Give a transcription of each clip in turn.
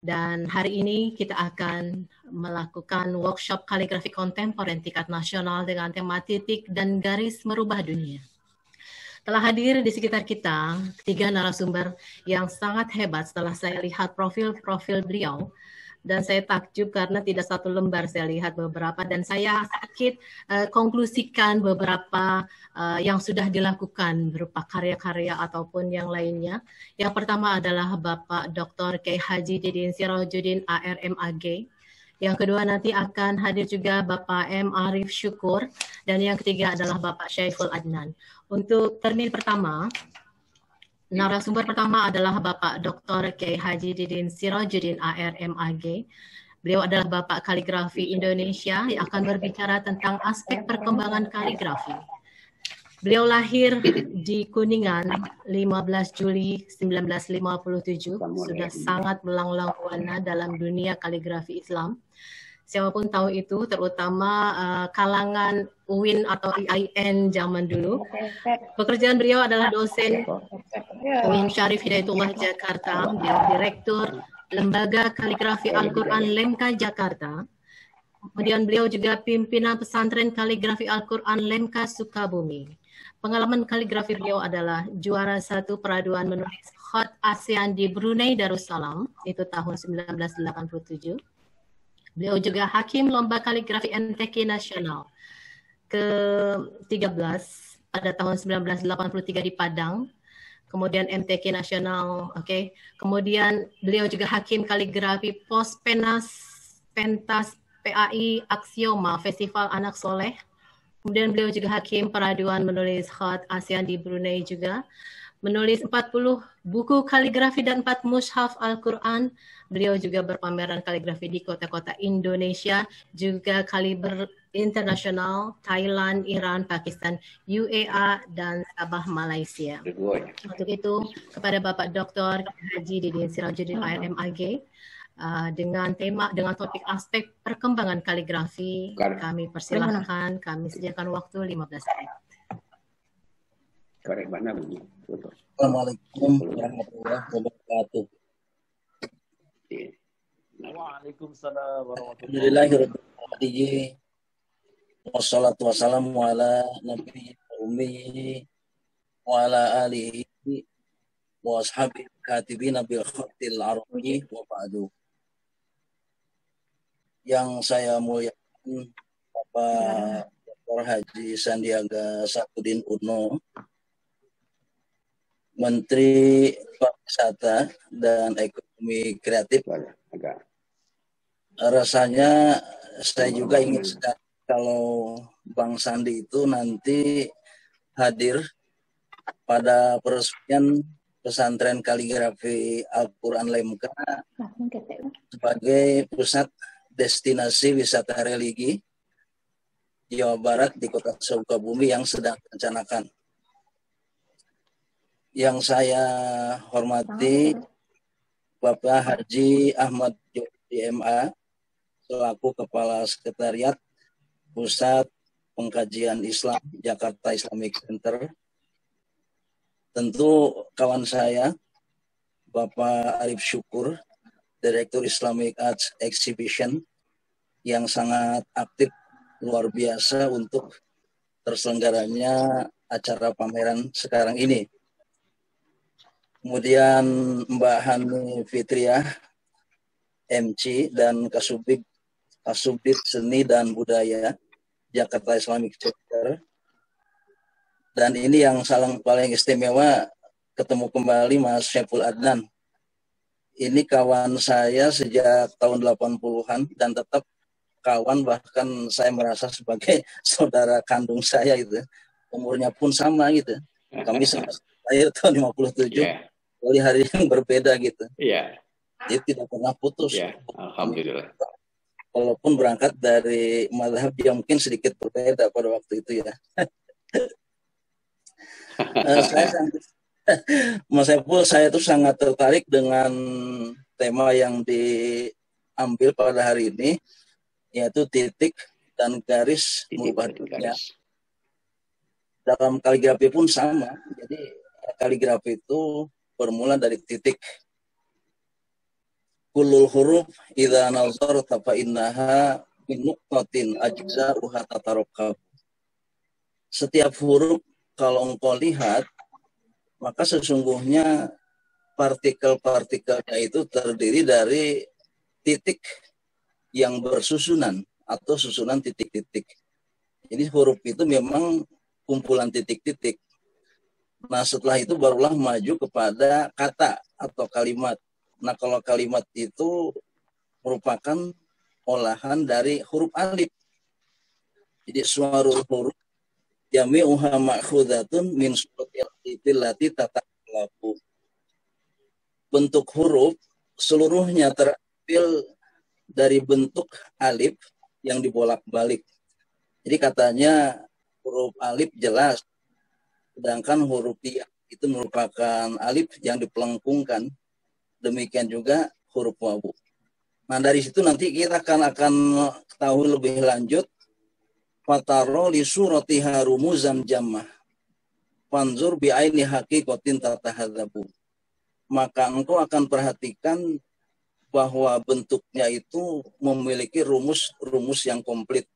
Dan hari ini kita akan melakukan workshop kaligrafi kontemporer tingkat nasional dengan tema titik dan garis merubah dunia. Telah hadir di sekitar kita 3 narasumber yang sangat hebat setelah saya lihat profil-profil beliau. Dan saya takjub karena tidak satu lembar, saya lihat beberapa dan saya sedikit konklusikan beberapa yang sudah dilakukan berupa karya-karya ataupun yang lainnya. Yang pertama adalah Bapak Dr. Kiai Haji Didin Sirajuddin ARMAG. Yang kedua nanti akan hadir juga Bapak M. Arif Syukur dan yang ketiga adalah Bapak Syaiful Adnan. Untuk termin pertama, narasumber pertama adalah Bapak Dr. Kiai Haji Didin Sirajuddin ARMAG. Beliau adalah Bapak Kaligrafi Indonesia yang akan berbicara tentang aspek perkembangan kaligrafi. Beliau lahir di Kuningan 15 Juli 1957, sudah sangat melanglang buana dalam dunia kaligrafi Islam. Siapapun tahu itu, terutama kalangan UIN atau IAIN zaman dulu. Pekerjaan beliau adalah dosen UIN Syarif Hidayatullah Jakarta, beliau direktur Lembaga Kaligrafi Al-Quran Lemka Jakarta. Kemudian beliau juga pimpinan pesantren kaligrafi Al-Quran Lemka Sukabumi. Pengalaman kaligrafi beliau adalah juara 1 peraduan menulis Khat ASEAN di Brunei Darussalam, itu tahun 1987. Beliau juga hakim lomba kaligrafi MTQ nasional ke-13 pada tahun 1983 di Padang. Kemudian MTQ nasional, oke. Kemudian beliau juga hakim kaligrafi Pos Pentas PAI Aksioma Festival Anak Soleh. Kemudian beliau juga hakim peraduan menulis Khat ASEAN di Brunei juga. Menulis 40 buku kaligrafi dan 4 mushaf Al-Quran. Beliau juga berpameran kaligrafi di kota-kota Indonesia, juga kaliber internasional, Thailand, Iran, Pakistan, UAE, dan Sabah, Malaysia. Untuk itu, kepada Bapak Dr. Haji Didin Sirajuddin ARMAG, dengan topik aspek perkembangan kaligrafi, kami persilahkan, kami sediakan waktu 15 menit. Assalamualaikum warahmatullahi wabarakatuh. Waalaikumsalam warahmatullahi wabarakatuh. Wassalatu wassalamu ala nabiyyi ummi wa ala alihi wa ashabihi katibina bil khatil arabi wa ba'du. Yang saya muliakan Bapak Dr. Haji Sandiaga Sapudin Uno, Menteri Pariwisata dan Ekonomi Kreatif. Rasanya saya juga ingin sekali kalau Bang Sandi itu nanti hadir pada peresmian pesantren kaligrafi Al-Quran Lemka sebagai pusat destinasi wisata religi Jawa Barat di kota Sukabumi yang sedang direncanakan. Yang saya hormati Bapak Haji Ahmad Jody MA selaku Kepala Sekretariat Pusat Pengkajian Islam Jakarta Islamic Center. Tentu kawan saya Bapak Arif Syukur, Direktur Islamic Arts Exhibition yang sangat aktif luar biasa untuk terselenggaranya acara pameran sekarang ini. Kemudian Mbak Hani Fitriah, MC dan Kasubdit Seni dan Budaya Jakarta Islamic Center. Dan ini yang paling istimewa, ketemu kembali Mas Syaiful Adnan. Ini kawan saya sejak tahun 80-an dan tetap kawan, bahkan saya merasa sebagai saudara kandung saya gitu. Umurnya pun sama gitu. Kami lahir tahun 57. Kali hari yang berbeda gitu. Iya. Jadi tidak pernah putus. Iya, alhamdulillah. Walaupun berangkat dari mazhab yang mungkin sedikit berbeda pada waktu itu ya. Mas Saiful, saya tuh sangat tertarik dengan tema yang diambil pada hari ini, yaitu titik dan garis merubah dunia. Dalam kaligrafi pun sama. Jadi kaligrafi itu bermula dari titik. kullul huruf idza nazarta fa innaha min nuqtatin ajza'uha tatarakkab. Setiap huruf kalau engkau lihat, maka sesungguhnya partikel-partikelnya itu terdiri dari titik yang bersusunan atau susunan titik-titik. Jadi huruf itu memang kumpulan titik-titik. Nah setelah itu barulah maju kepada kata atau kalimat. Nah kalau kalimat itu merupakan olahan dari huruf alif. Jadi suarul huruf jami'uha ma'khudatun min suratil alifil lati tataqallabu. Bentuk huruf seluruhnya terambil dari bentuk alif yang dibolak-balik. Jadi katanya huruf alif jelas, sedangkan huruf ya itu merupakan alif yang dipelengkungkan. Demikian juga huruf wawu. Nah dari situ nanti kita akan tahu lebih lanjut. Fataro li suratiha rumuzan jammah. Fanzur bi'aini haqiqatin tatahadzabu. Maka engkau akan perhatikan bahwa bentuknya itu memiliki rumus-rumus yang komplit.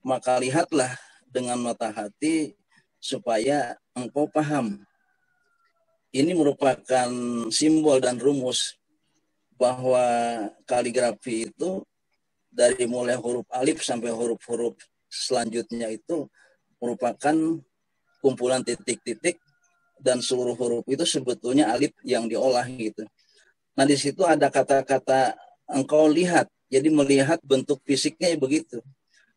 Maka lihatlah dengan mata hati supaya engkau paham. Ini merupakan simbol dan rumus bahwa kaligrafi itu dari mulai huruf alif sampai huruf-huruf selanjutnya itu merupakan kumpulan titik-titik dan seluruh huruf itu sebetulnya alif yang diolah gitu. Nah di situ ada kata-kata engkau lihat, jadi melihat bentuk fisiknya begitu.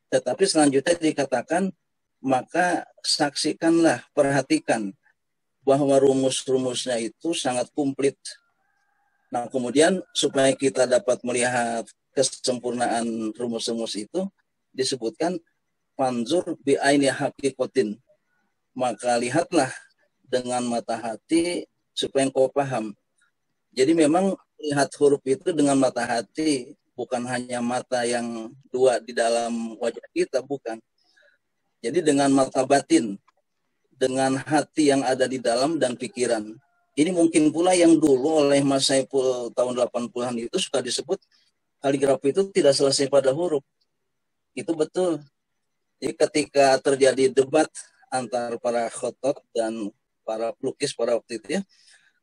Tetapi selanjutnya dikatakan maka saksikanlah, perhatikan bahwa rumus-rumusnya itu sangat komplit. Nah kemudian supaya kita dapat melihat kesempurnaan rumus-rumus itu disebutkan fanzur bi'aini haqiqatin. Maka lihatlah dengan mata hati supaya engkau paham. Jadi memang lihat huruf itu dengan mata hati, bukan hanya mata yang dua di dalam wajah kita, bukan. Jadi dengan mata batin, dengan hati yang ada di dalam dan pikiran. Ini mungkin pula yang dulu oleh Mas Saiful tahun 80-an itu suka disebut kaligrafi itu tidak selesai pada huruf. Itu betul. Jadi ketika terjadi debat antara para khotot dan para pelukis pada waktu itu ya,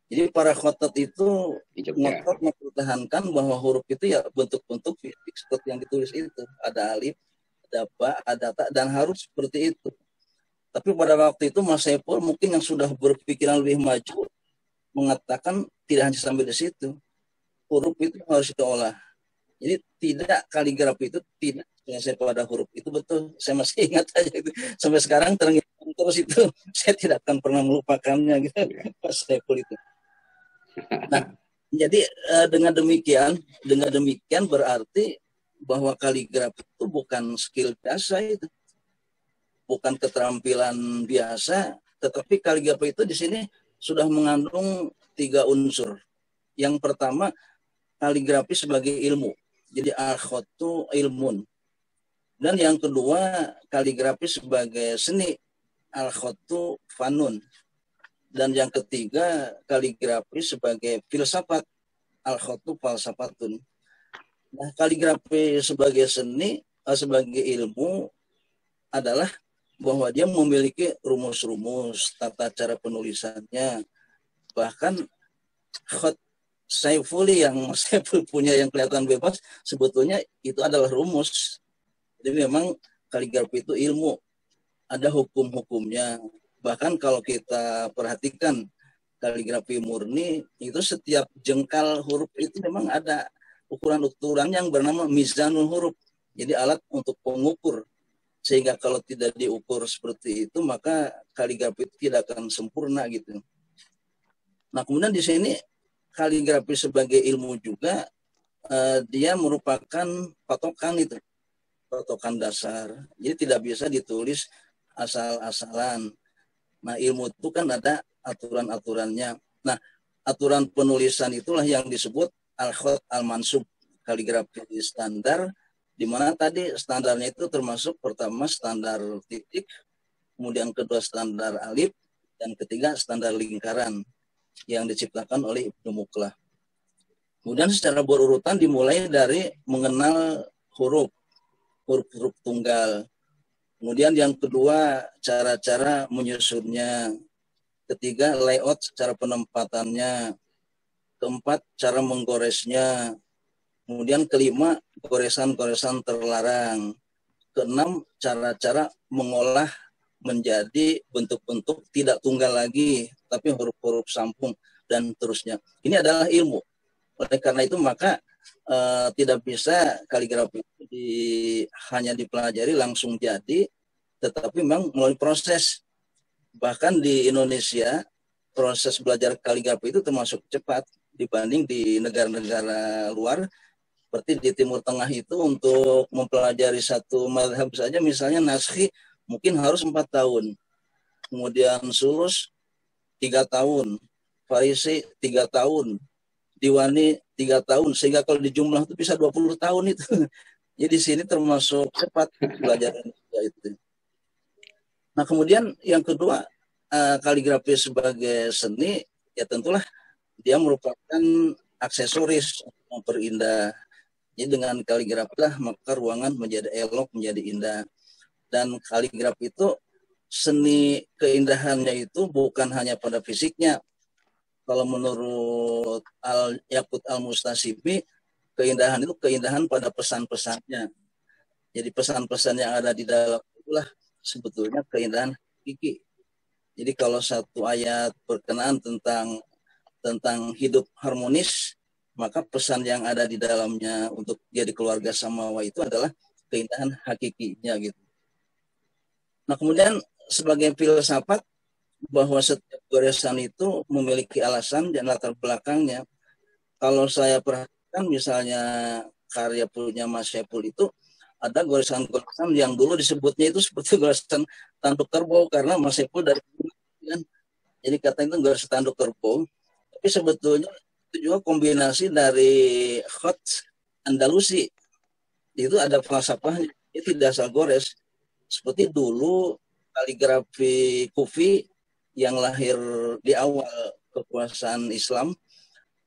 jadi para khotot itu ngotot mempertahankan bahwa huruf itu ya bentuk-bentuk fisik seperti yang ditulis itu. Ada alif, ada ba, ada ta, dan harus seperti itu. Tapi pada waktu itu Mas Saiful mungkin yang sudah berpikiran lebih maju mengatakan tidak hanya sampai di situ. Huruf itu harus diolah. Jadi tidak kaligrafi itu tidak selesai pada huruf. Itu betul. Saya masih ingat aja itu. Sampai sekarang terngiang terus itu. Saya tidak akan pernah melupakannya gitu. Mas Saiful itu. Nah, jadi dengan demikian berarti bahwa kaligrafi itu bukan skill biasa itu. Bukan keterampilan biasa, tetapi kaligrafi itu di sini sudah mengandung 3 unsur. Yang pertama, kaligrafi sebagai ilmu. Jadi al-khotu ilmun. Dan yang kedua, kaligrafi sebagai seni. Al-khotu fanun. Dan yang ketiga, kaligrafi sebagai filsafat. Al-khotu falsafatun. Nah, kaligrafi sebagai seni, sebagai ilmu adalah bahwa dia memiliki rumus-rumus, tata cara penulisannya. Bahkan khot Saifuli yang Saiful punya yang kelihatan bebas, sebetulnya itu adalah rumus. Jadi memang kaligrafi itu ilmu. Ada hukum-hukumnya. Bahkan kalau kita perhatikan kaligrafi murni, itu setiap jengkal huruf itu memang ada ukuran-ukuran yang bernama mizanul huruf. Jadi alat untuk pengukur. Sehingga kalau tidak diukur seperti itu, maka kaligrafi itu tidak akan sempurna gitu. Nah kemudian di sini kaligrafi sebagai ilmu juga, dia merupakan patokan itu. Patokan dasar. Jadi tidak bisa ditulis asal-asalan. Nah ilmu itu kan ada aturan-aturannya. Nah aturan penulisan itulah yang disebut al-khot al-mansub, kaligrafi standar, di mana tadi standarnya itu termasuk pertama standar titik, kemudian kedua standar alif, dan ketiga standar lingkaran yang diciptakan oleh Ibnu Mukhlah. Kemudian secara berurutan dimulai dari mengenal huruf tunggal. Kemudian yang kedua, cara-cara menyusunnya. Ketiga, layout secara penempatannya. Keempat, cara menggoresnya. Kemudian kelima, goresan-goresan terlarang. Keenam, cara-cara mengolah menjadi bentuk-bentuk tidak tunggal lagi, tapi huruf-huruf sambung dan terusnya. Ini adalah ilmu. Oleh karena itu maka tidak bisa kaligrafi hanya dipelajari langsung jadi, tetapi memang melalui proses. Bahkan di Indonesia proses belajar kaligrafi itu termasuk cepat dibanding di negara-negara luar. Seperti di Timur Tengah itu untuk mempelajari satu mazhab saja, misalnya Naskhi mungkin harus 4 tahun. Kemudian Sulus 3 tahun, Farisi 3 tahun, Diwani 3 tahun, sehingga kalau dijumlah itu bisa 20 tahun itu. Jadi di sini termasuk cepat belajar itu. Nah kemudian yang kedua, kaligrafi sebagai seni, ya tentulah dia merupakan aksesoris untuk memperindah. Jadi dengan kaligrafi lah maka ruangan menjadi elok, menjadi indah. Dan kaligrafi itu seni keindahannya itu bukan hanya pada fisiknya. Kalau menurut Yaqut Al-Mustasibi, keindahan itu keindahan pada pesan-pesannya. Jadi pesan-pesan yang ada di dalam itulah sebetulnya keindahan hakiki. Jadi kalau satu ayat berkenaan tentang hidup harmonis, maka pesan yang ada di dalamnya untuk jadi keluarga samawa itu adalah keindahan hakikinya gitu. Nah kemudian sebagai filsafat, bahwa setiap goresan itu memiliki alasan dan latar belakangnya. Kalau saya perhatikan misalnya karya punya Mas Saiful itu, ada goresan-goresan yang dulu disebutnya itu seperti goresan tanduk kerbau, karena Mas Saiful dari kan, jadi katanya itu goresan tanduk kerbau. Tapi sebetulnya itu juga kombinasi dari khot Andalusi. Itu ada falsafahnya, itu tidak asal gores. Seperti dulu kaligrafi Kufi yang lahir di awal kekuasaan Islam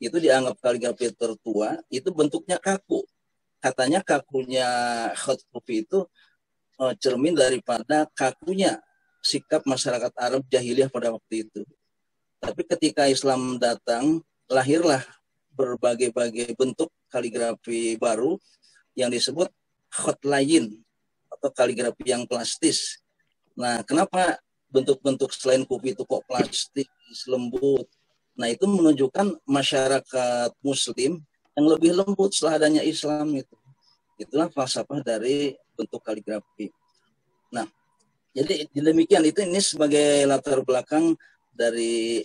itu dianggap kaligrafi tertua, itu bentuknya kaku. Katanya kakunya khat Kufi itu cermin daripada kakunya sikap masyarakat Arab jahiliyah pada waktu itu. Tapi ketika Islam datang, lahirlah berbagai-bagai bentuk kaligrafi baru yang disebut khat layin atau kaligrafi yang plastis. Nah, kenapa bentuk-bentuk selain Kufi itu kok plastik, lembut? Nah, itu menunjukkan masyarakat Muslim yang lebih lembut setelah adanya Islam itu. Itulah falsafah dari bentuk kaligrafi. Nah, jadi demikian itu ini sebagai latar belakang dari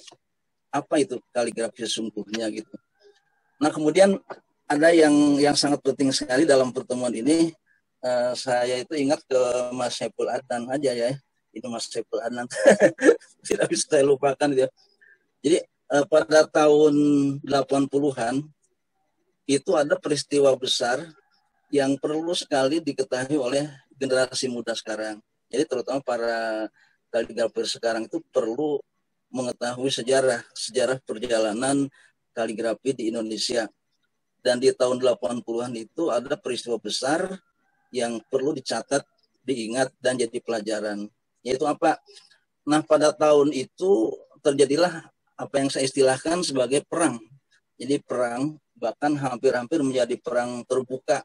apa itu kaligrafi sesungguhnya gitu. Nah, kemudian ada yang sangat penting sekali dalam pertemuan ini. Saya itu ingat ke Mas Saiful Adnan aja ya. Itu Mas Saiful Adnan. Tidak bisa saya lupakan dia. Jadi pada tahun 80-an itu ada peristiwa besar yang perlu sekali diketahui oleh generasi muda sekarang. Jadi terutama para kaligrafer sekarang itu perlu mengetahui sejarah perjalanan kaligrafi di Indonesia. Dan di tahun 80-an itu ada peristiwa besar yang perlu dicatat, diingat, dan jadi pelajaran. Yaitu apa? Nah, pada tahun itu terjadilah apa yang saya istilahkan sebagai perang. Jadi perang, bahkan hampir-hampir menjadi perang terbuka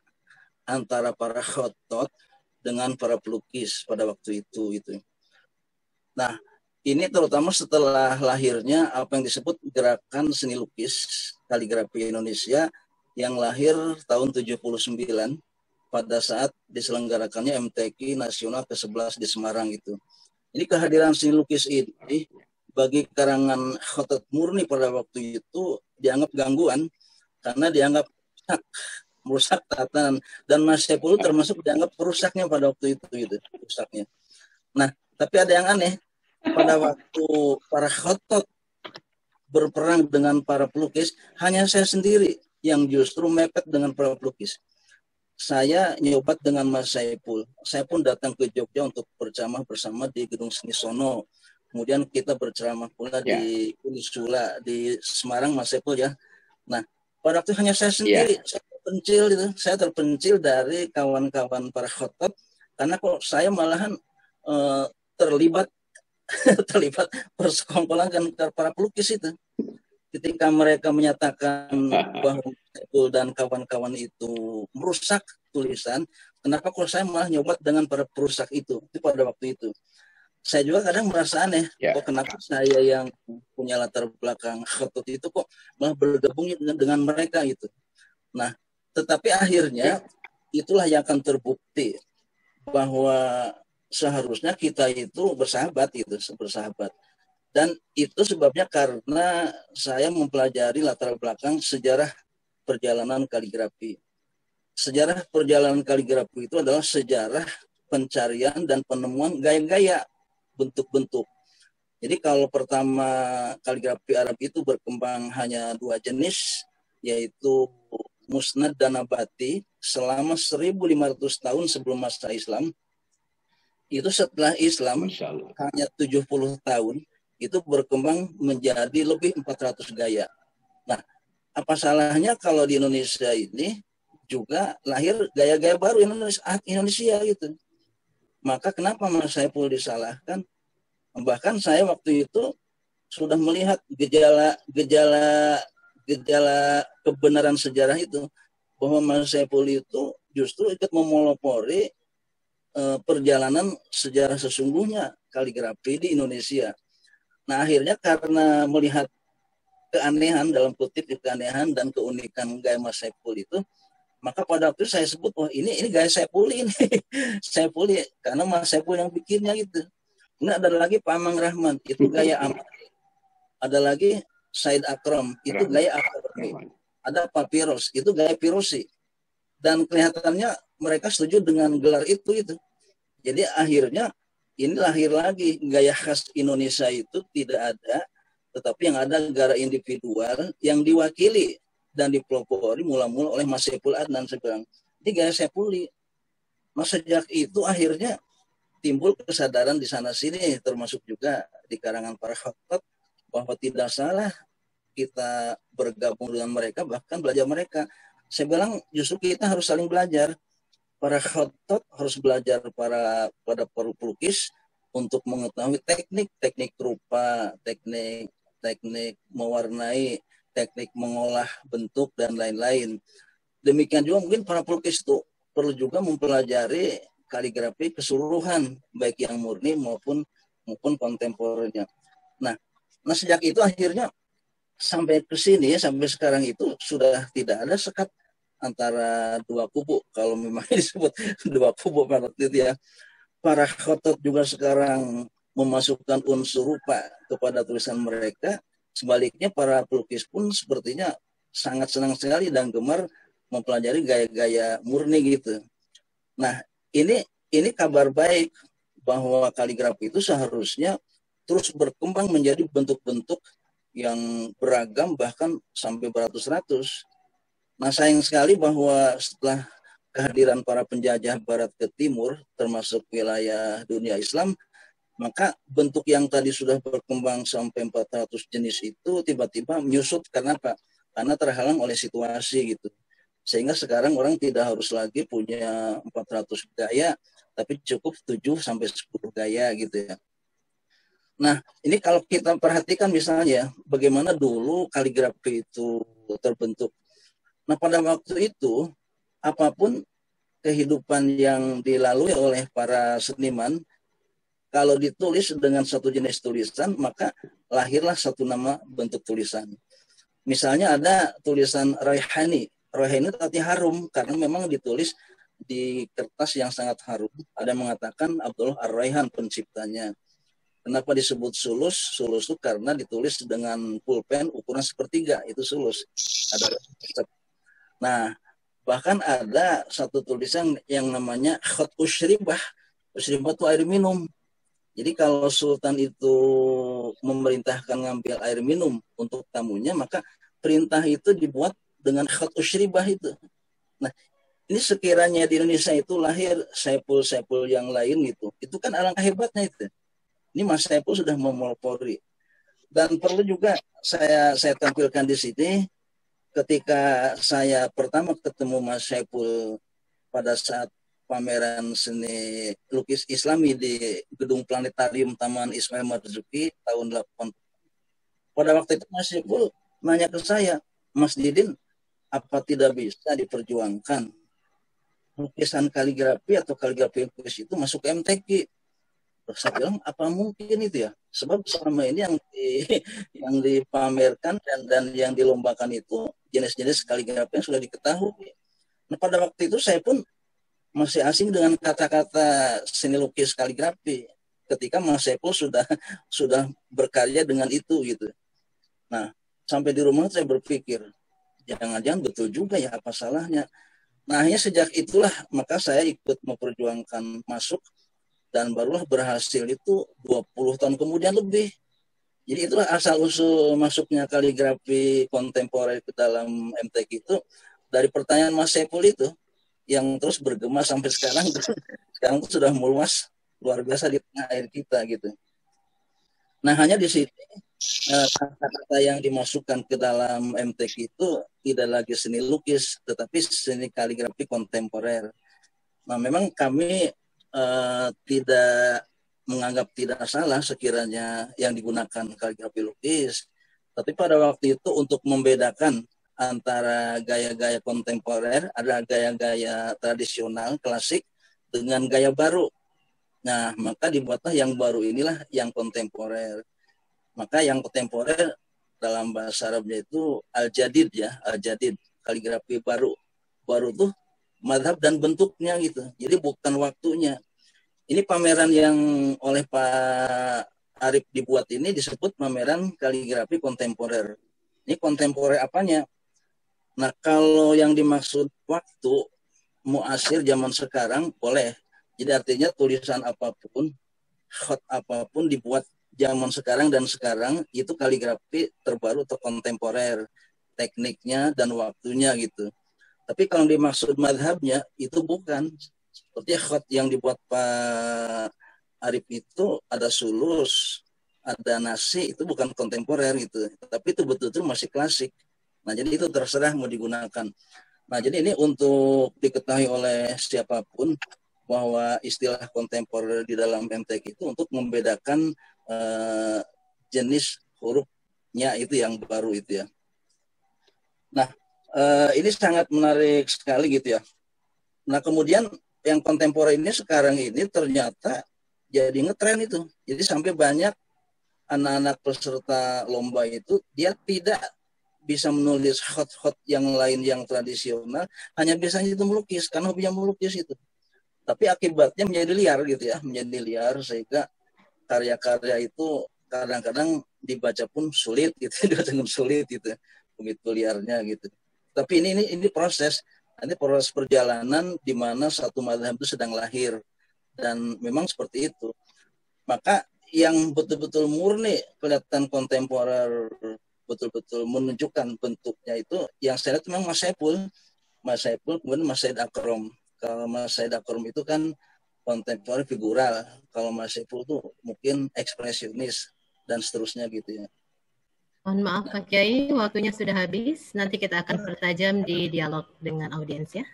antara para khotot dengan para pelukis pada waktu itu. Nah, ini terutama setelah lahirnya apa yang disebut gerakan seni lukis kaligrafi Indonesia yang lahir tahun 79 pada saat diselenggarakannya MTQ Nasional ke-11 di Semarang itu. Jadi kehadiran seni lukis ini bagi karangan khotot murni pada waktu itu dianggap gangguan karena dianggap merusak tatanan, dan Mas Saiful termasuk dianggap perusaknya pada waktu itu rusaknya. Nah, tapi ada yang aneh. Pada waktu para khotot berperang dengan para pelukis, hanya saya sendiri yang justru mepet dengan para pelukis. Saya nyobat dengan Mas Saiful. Saya pun datang ke Jogja untuk berceramah bersama di Gedung Seni Sono. Kemudian kita berceramah pula di Unisula di Semarang, Mas Saiful ya. Nah, Pada waktu hanya saya sendiri, saya terpencil dari kawan-kawan para khotob, karena kok saya malahan terlibat terlibat persekongkolan dengan para pelukis itu. Ketika mereka menyatakan bahwa Saiful dan kawan-kawan itu merusak tulisan, kenapa kok saya malah nyoba dengan para perusak itu pada waktu itu. Saya juga kadang merasa aneh, kok kenapa saya yang punya latar belakang khotot itu kok malah bergabung dengan mereka gitu. Nah, tetapi akhirnya itulah yang akan terbukti bahwa seharusnya kita itu bersahabat. Dan itu sebabnya karena saya mempelajari latar belakang sejarah perjalanan kaligrafi. Sejarah perjalanan kaligrafi itu adalah sejarah pencarian dan penemuan gaya-gaya bentuk-bentuk. Jadi kalau pertama kaligrafi Arab itu berkembang hanya 2 jenis, yaitu musnad dan nabati selama 1500 tahun sebelum masa Islam. Itu setelah Islam hanya 70 tahun itu berkembang menjadi lebih 400 gaya. Nah, apa salahnya kalau di Indonesia ini juga lahir gaya-gaya baru Indonesia gitu. Maka kenapa Mas Saiful disalahkan? Bahkan saya waktu itu sudah melihat gejala kebenaran sejarah itu, bahwa Mas Saiful itu justru ikut memelopori perjalanan sejarah sesungguhnya kaligrafi di Indonesia. Nah, akhirnya karena melihat keanehan, dalam kutip keanehan dan keunikan gaya Mas Saiful itu, maka pada waktu itu saya sebut, wah ini gaya Saiful ini. Saiful, karena Mas Saiful yang bikinnya gitu. Kemudian ada lagi Pak Amang Rahman, itu gaya Amang. Ada lagi Said Akram, itu gaya Akram. Ada Pak Piros, itu gaya Pirosi. Dan kelihatannya mereka setuju dengan gelar itu. Jadi akhirnya ini lahir lagi gaya khas Indonesia itu tidak ada, tetapi yang ada gaya individual yang diwakili dan dipelopori mula-mula oleh Mas Saiful Adnan sekarang. Ini gaya Saifuli. Mas sejak itu akhirnya timbul kesadaran di sana sini, termasuk juga di karangan para khotob, bahwa tidak salah kita bergabung dengan mereka, bahkan belajar mereka. Saya bilang justru kita harus saling belajar. Para khotob harus belajar pada pelukis untuk mengetahui teknik rupa, teknik mewarnai, teknik mengolah bentuk dan lain-lain. Demikian juga mungkin para pelukis itu perlu juga mempelajari kaligrafi keseluruhan, baik yang murni maupun kontemporernya. Nah, sejak itu akhirnya sampai ke sini, sampai sekarang itu sudah tidak ada sekat antara dua kubu, kalau memang disebut dua kubu pada waktu itu ya. Para khotob juga sekarang memasukkan unsur rupa kepada tulisan mereka. Sebaliknya para pelukis pun sepertinya sangat senang sekali dan gemar mempelajari gaya-gaya murni gitu. Nah, ini kabar baik bahwa kaligrafi itu seharusnya terus berkembang menjadi bentuk-bentuk yang beragam, bahkan sampai beratus-ratus. Nah, sayang sekali bahwa setelah kehadiran para penjajah barat ke timur, termasuk wilayah dunia Islam, maka bentuk yang tadi sudah berkembang sampai 400 jenis itu tiba-tiba menyusut. Karena apa? Karena terhalang oleh situasi gitu. Sehingga sekarang orang tidak harus lagi punya 400 gaya, tapi cukup 7 sampai 10 gaya gitu ya. Nah, ini kalau kita perhatikan misalnya bagaimana dulu kaligrafi itu terbentuk. Nah, pada waktu itu apapun kehidupan yang dilalui oleh para seniman, kalau ditulis dengan satu jenis tulisan, maka lahirlah satu nama bentuk tulisan. Misalnya ada tulisan Raihani. Raihani itu artinya harum, karena memang ditulis di kertas yang sangat harum. Ada yang mengatakan Abdullah Ar-Raihan penciptanya. Kenapa disebut sulus? Sulus itu karena ditulis dengan pulpen ukuran sepertiga, itu sulus. Nah, bahkan ada satu tulisan yang namanya khat usyribah. Usyribah itu air minum. Jadi kalau sultan itu memerintahkan ngambil air minum untuk tamunya, maka perintah itu dibuat dengan khat usyribah itu. Nah, ini sekiranya di Indonesia itu lahir Saiful yang lain gitu. Itu kan alangkah hebatnya itu. Ini Mas Saiful sudah memelopori. Dan perlu juga saya tampilkan di sini ketika saya pertama ketemu Mas Saiful pada saat pameran seni lukis Islami di Gedung Planetarium Taman Ismail Marzuki tahun 80. Pada waktu itu Mas Saiful nanya ke saya, Mas Didin, apa tidak bisa diperjuangkan lukisan kaligrafi atau kaligrafi lukis itu masuk ke MTQ? Saya bilang apa mungkin itu ya, sebab selama ini yang dipamerkan dan yang dilombakan itu jenis-jenis kaligrafi yang sudah diketahui. Nah, pada waktu itu saya pun masih asing dengan kata-kata seni lukis kaligrafi ketika Mas Saiful sudah berkarya dengan itu gitu. Nah, sampai di rumah saya berpikir jangan-jangan betul juga ya, apa salahnya. Nah, akhirnya sejak itulah maka saya ikut memperjuangkan masuk, dan barulah berhasil itu 20 tahun kemudian lebih. Jadi itulah asal-usul masuknya kaligrafi kontemporer ke dalam MTQ itu dari pertanyaan Mas Saiful itu yang terus bergema sampai sekarang. Sekarang itu sudah meluas luar biasa di tengah air kita gitu. Nah, hanya di sini kata-kata yang dimasukkan ke dalam MTQ itu tidak lagi seni lukis, tetapi seni kaligrafi kontemporer. Nah, memang kami tidak menganggap tidak salah sekiranya yang digunakan kaligrafi lukis, tapi pada waktu itu untuk membedakan antara gaya-gaya kontemporer, ada gaya-gaya tradisional klasik dengan gaya baru. Nah, maka dibuatlah yang baru inilah yang kontemporer. Maka yang kontemporer dalam bahasa Arabnya itu al-jadid ya, al-jadid, kaligrafi baru. Baru tuh madhab dan bentuknya gitu. Jadi bukan waktunya. Ini pameran yang oleh Pak Arif dibuat ini disebut pameran kaligrafi kontemporer. Ini kontemporer apanya? Nah, kalau yang dimaksud waktu muasir zaman sekarang boleh. Jadi artinya tulisan apapun, khot apapun dibuat zaman sekarang dan sekarang itu kaligrafi terbaru atau kontemporer. Tekniknya dan waktunya gitu. Tapi kalau dimaksud madhabnya itu bukan. Seperti khot yang dibuat Pak Arif itu ada sulus, ada nasi, itu bukan kontemporer gitu. Tapi itu betul-betul masih klasik. Nah, jadi itu terserah mau digunakan. Nah, jadi ini untuk diketahui oleh siapapun bahwa istilah kontemporer di dalam MTQ itu untuk membedakan jenis hurufnya itu yang baru itu ya. Nah, ini sangat menarik sekali gitu ya. Nah, kemudian yang kontemporer ini sekarang ini ternyata jadi ngetren itu. Jadi sampai banyak anak-anak peserta lomba itu dia tidak bisa menulis khot-khot yang lain yang tradisional, hanya biasanya itu melukis karena hobinya melukis itu. Tapi akibatnya menjadi liar gitu ya, menjadi liar sehingga karya-karya itu kadang-kadang dibaca pun sulit gitu, dibaca pun sulit gitu, begitu liarnya gitu. Tapi ini proses. Nanti proses perjalanan di mana satu madhab itu sedang lahir. Dan memang seperti itu. Maka yang betul-betul murni kelihatan kontemporer, betul-betul menunjukkan bentuknya itu, yang saya lihat memang Mas Saiful. Mas Saiful, kemudian Mas Said Akrom. Kalau Mas Said Akrom itu kan kontemporer figural. Kalau Mas Saiful itu mungkin ekspresionis dan seterusnya gitu ya. Mohon maaf Pak Kiai, waktunya sudah habis. Nanti kita akan pertajam di dialog dengan audiens ya.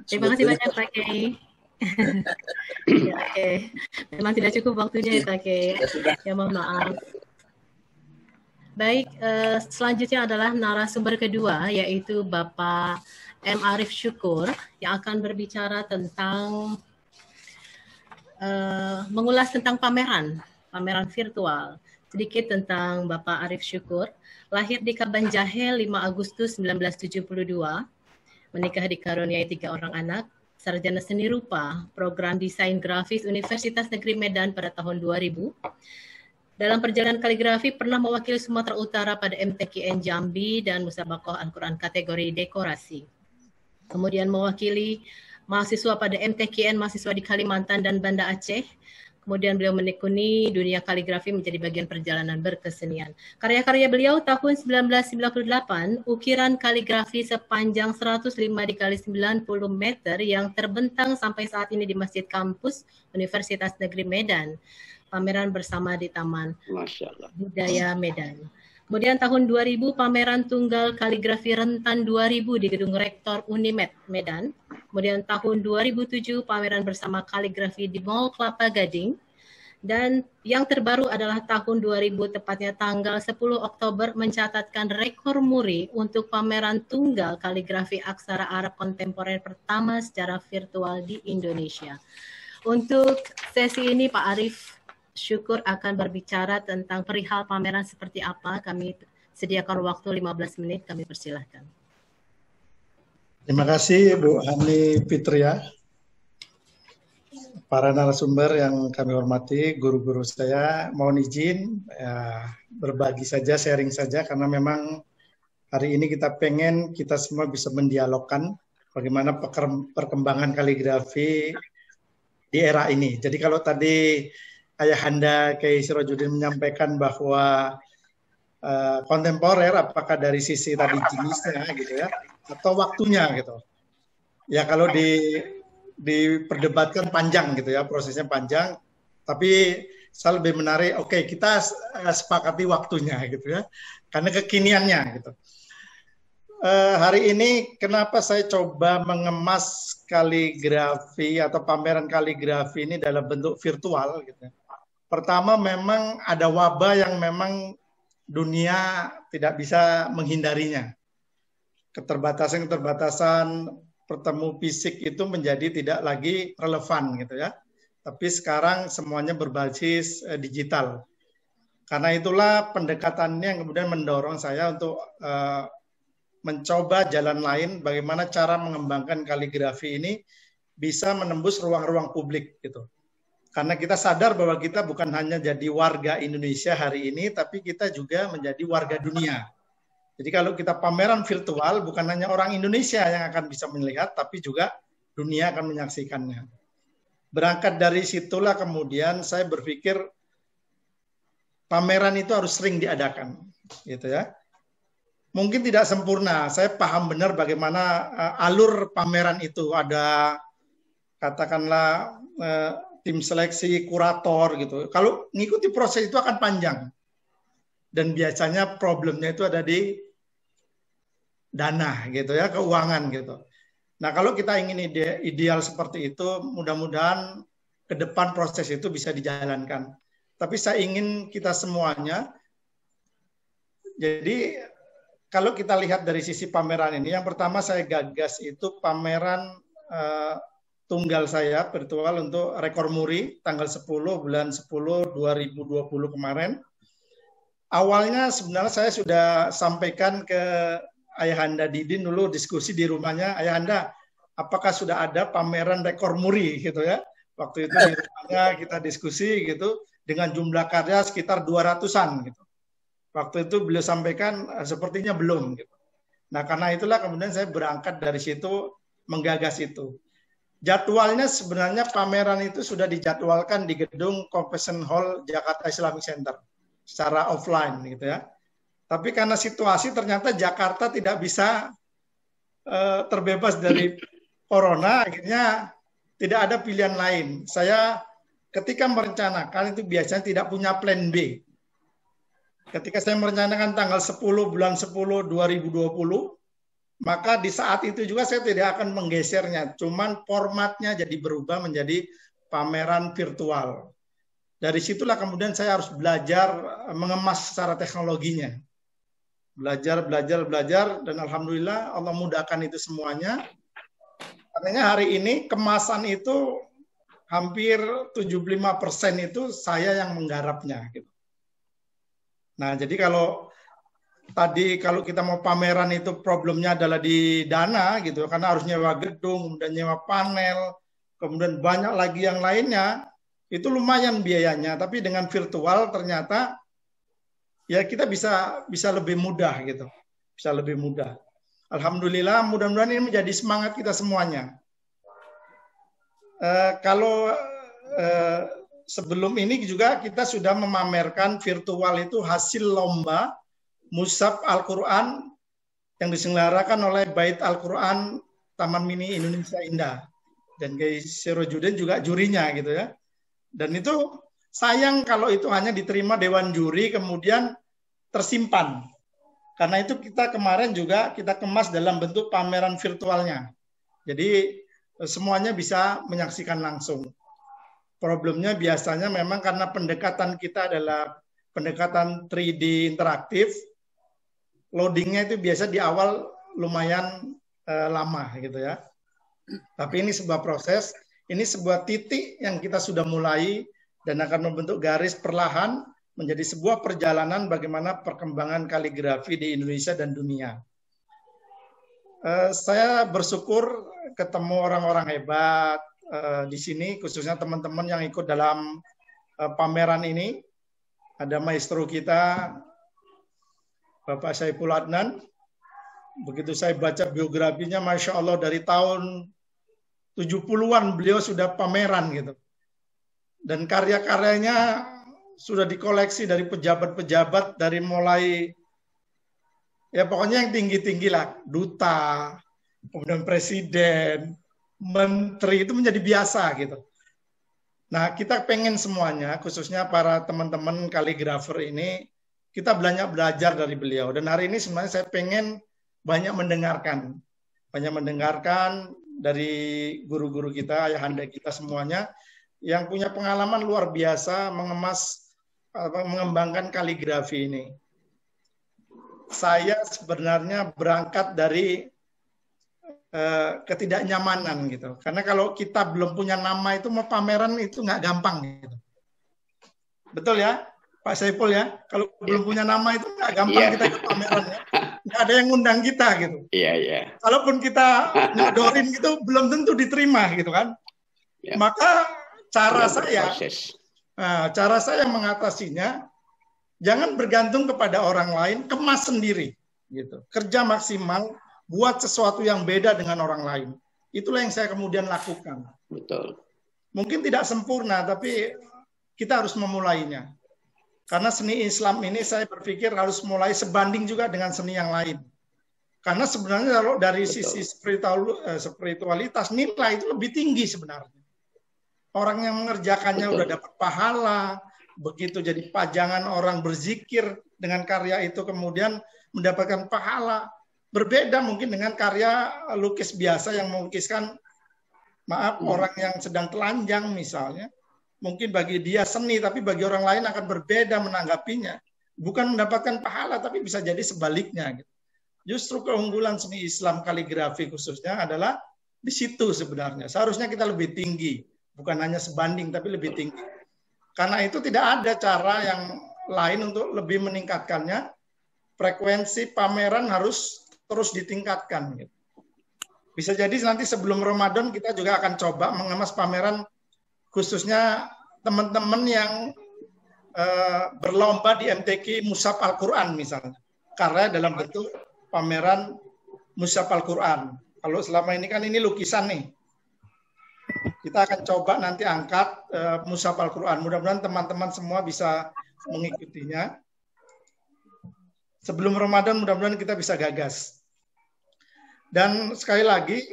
Terima kasih banyak Pak Kiai. Ya, oke. Memang tidak cukup waktunya ya Pak Kiai. Ya mohon maaf. Baik, selanjutnya adalah narasumber kedua yaitu Bapak M. Arif Syukur yang akan berbicara tentang mengulas tentang pameran virtual. Sedikit tentang Bapak Arif Syukur. Lahir di Kabanjahe 5 Agustus 1972, menikah dikaruniai 3 orang anak, sarjana seni rupa, program desain grafis Universitas Negeri Medan pada tahun 2000. Dalam perjalanan kaligrafi pernah mewakili Sumatera Utara pada MTQN Jambi dan Musabaqah Al-Quran kategori dekorasi. Kemudian mewakili mahasiswa pada MTQN mahasiswa di Kalimantan dan Banda Aceh. Kemudian beliau menekuni dunia kaligrafi menjadi bagian perjalanan berkesenian. Karya-karya beliau tahun 1998, ukiran kaligrafi sepanjang 105 dikali 90 meter yang terbentang sampai saat ini di Masjid Kampus Universitas Negeri Medan. Pameran bersama di Taman Budaya Medan. Kemudian tahun 2000 pameran tunggal kaligrafi rentan 2000 di Gedung Rektor Unimed Medan. Kemudian tahun 2007 pameran bersama kaligrafi di Mall Kelapa Gading. Dan yang terbaru adalah tahun 2000, tepatnya tanggal 10 Oktober, mencatatkan rekor muri untuk pameran tunggal kaligrafi aksara Arab kontemporer pertama secara virtual di Indonesia. Untuk sesi ini Pak Arief Syukur akan berbicara tentang perihal pameran seperti apa. Kami sediakan waktu 15 menit, kami persilahkan. Terima kasih Bu Hani Fitria. Para narasumber yang kami hormati, guru-guru saya, mohon izin berbagi saja, sharing saja, karena memang hari ini kita pengen kita semua bisa mendialogkan bagaimana perkembangan kaligrafi di era ini. Jadi kalau tadi Ayahanda Kiai Sirojudin menyampaikan bahwa kontemporer, apakah dari sisi tadi jenisnya gitu ya, atau waktunya gitu. Ya kalau diperdebatkan panjang gitu ya, prosesnya panjang, tapi saya lebih menarik, oke, kita sepakati waktunya gitu ya, karena kekiniannya gitu. Hari ini kenapa saya coba mengemas kaligrafi atau pameran kaligrafi ini dalam bentuk virtual gitu. Pertama memang ada wabah yang memang dunia tidak bisa menghindarinya. Keterbatasan bertemu fisik itu menjadi tidak lagi relevan gitu ya. Tapi sekarang semuanya berbasis digital. Karena itulah pendekatannya yang kemudian mendorong saya untuk mencoba jalan lain bagaimana cara mengembangkan kaligrafi ini bisa menembus ruang-ruang publik gitu. Karena kita sadar bahwa kita bukan hanya jadi warga Indonesia hari ini, tapi kita juga menjadi warga dunia. Jadi kalau kita pameran virtual, bukan hanya orang Indonesia yang akan bisa melihat, tapi juga dunia akan menyaksikannya. Berangkat dari situlah kemudian saya berpikir pameran itu harus sering diadakan, gitu ya. Mungkin tidak sempurna, saya paham benar bagaimana alur pameran itu. Ada katakanlah tim seleksi, kurator gitu. Kalau ngikuti proses itu akan panjang. Dan biasanya problemnya itu ada di dana gitu ya, keuangan gitu. Nah kalau kita ingin ideal seperti itu, mudah-mudahan ke depan proses itu bisa dijalankan. Tapi saya ingin kita semuanya, jadi kalau kita lihat dari sisi pameran ini, yang pertama saya gagas itu pameran tunggal saya virtual untuk rekor muri tanggal 10 bulan 10 2020 kemarin. Awalnya sebenarnya saya sudah sampaikan ke Ayahanda Didin dulu diskusi di rumahnya, Ayahanda, apakah sudah ada pameran rekor muri gitu ya. Waktu itu di rumahnya kita diskusi gitu dengan jumlah karya sekitar 200-an gitu. Waktu itu beliau sampaikan sepertinya belum gitu. Nah, karena itulah kemudian saya berangkat dari situ menggagas itu. Jadwalnya sebenarnya pameran itu sudah dijadwalkan di Gedung Convention Hall Jakarta Islamic Center secara offline gitu ya. Tapi karena situasi ternyata Jakarta tidak bisa terbebas dari corona, akhirnya tidak ada pilihan lain. Saya ketika merencanakan itu biasanya tidak punya plan B. Ketika saya merencanakan tanggal 10 bulan 10 2020, maka di saat itu juga saya tidak akan menggesernya. Cuman formatnya jadi berubah menjadi pameran virtual. Dari situlah kemudian saya harus belajar mengemas secara teknologinya. Belajar, dan alhamdulillah Allah mudahkan itu semuanya. Karena hari ini kemasan itu hampir 75% itu saya yang menggarapnya. Gitu. Nah, jadi kalau kita mau pameran itu problemnya adalah di dana gitu, karena harus nyewa gedung, kemudian nyewa panel, kemudian banyak lagi yang lainnya, itu lumayan biayanya. Tapi dengan virtual ternyata ya kita bisa lebih mudah gitu, bisa lebih mudah. Alhamdulillah, mudah-mudahan ini menjadi semangat kita semuanya. Sebelum ini juga kita sudah memamerkan virtual itu hasil lomba Mushaf Al-Quran yang diselenggarakan oleh Bait Al-Quran Taman Mini Indonesia Indah. Dan Kiai Sirojudin juga jurinya gitu ya. Dan itu sayang kalau itu hanya diterima Dewan Juri, kemudian tersimpan. Karena itu kita kemarin juga kita kemas dalam bentuk pameran virtualnya. Jadi semuanya bisa menyaksikan langsung. Problemnya biasanya memang karena pendekatan kita adalah pendekatan 3D interaktif, loadingnya itu biasa di awal lumayan lama gitu ya. Tapi ini sebuah proses, ini sebuah titik yang kita sudah mulai dan akan membentuk garis perlahan menjadi sebuah perjalanan bagaimana perkembangan kaligrafi di Indonesia dan dunia. Saya bersyukur ketemu orang-orang hebat di sini, khususnya teman-teman yang ikut dalam pameran ini. Ada maestro kita, Bapak Saiful Adnan. Begitu saya baca biografinya, Masya Allah dari tahun 70-an beliau sudah pameran gitu. Dan karya-karyanya sudah dikoleksi dari pejabat-pejabat, dari mulai, ya pokoknya yang tinggi-tinggi lah, duta, kemudian presiden, menteri, itu menjadi biasa gitu. Nah, kita pengen semuanya, khususnya para teman-teman kaligrafer ini, kita banyak belajar dari beliau. Dan hari ini sebenarnya saya pengen banyak mendengarkan dari guru-guru kita, ayahanda kita semuanya, yang punya pengalaman luar biasa mengembangkan kaligrafi ini. Saya sebenarnya berangkat dari ketidaknyamanan gitu. Karena kalau kita belum punya nama itu mau pameran itu nggak gampang gitu. Betul ya, Pak Saiful ya? Kalau belum punya nama itu nggak gampang kita ke pameran ya. Nggak ada yang ngundang kita gitu. Iya. Kalaupun kita nyodorin gitu belum tentu diterima gitu kan. Maka cara saya mengatasinya, jangan bergantung kepada orang lain, kemas sendiri gitu. Kerja maksimal, buat sesuatu yang beda dengan orang lain. Itulah yang saya kemudian lakukan. Betul. Mungkin tidak sempurna, tapi kita harus memulainya. Karena seni Islam ini saya berpikir harus mulai sebanding juga dengan seni yang lain. Karena sebenarnya kalau dari sisi spiritualitas, nilai itu lebih tinggi sebenarnya. Orang yang mengerjakannya udah dapat pahala, begitu jadi pajangan orang berzikir dengan karya itu kemudian mendapatkan pahala. Berbeda mungkin dengan karya lukis biasa yang melukiskan, orang yang sedang telanjang misalnya. Mungkin bagi dia seni, tapi bagi orang lain akan berbeda menanggapinya. Bukan mendapatkan pahala, tapi bisa jadi sebaliknya. Justru keunggulan seni Islam kaligrafi khususnya adalah di situ sebenarnya. Seharusnya kita lebih tinggi. Bukan hanya sebanding, tapi lebih tinggi. Karena itu tidak ada cara yang lain untuk lebih meningkatkannya. Frekuensi pameran harus terus ditingkatkan. Bisa jadi nanti sebelum Ramadan kita juga akan coba mengemas pameran, khususnya teman-teman yang berlomba di MTQ Mushaf Al-Quran misalnya. Karena dalam bentuk pameran Mushaf Al-Quran. Kalau selama ini kan ini lukisan nih. Kita akan coba nanti angkat Mushaf Al-Quran. Mudah-mudahan teman-teman semua bisa mengikutinya. Sebelum Ramadan mudah-mudahan kita bisa gagas. Dan sekali lagi,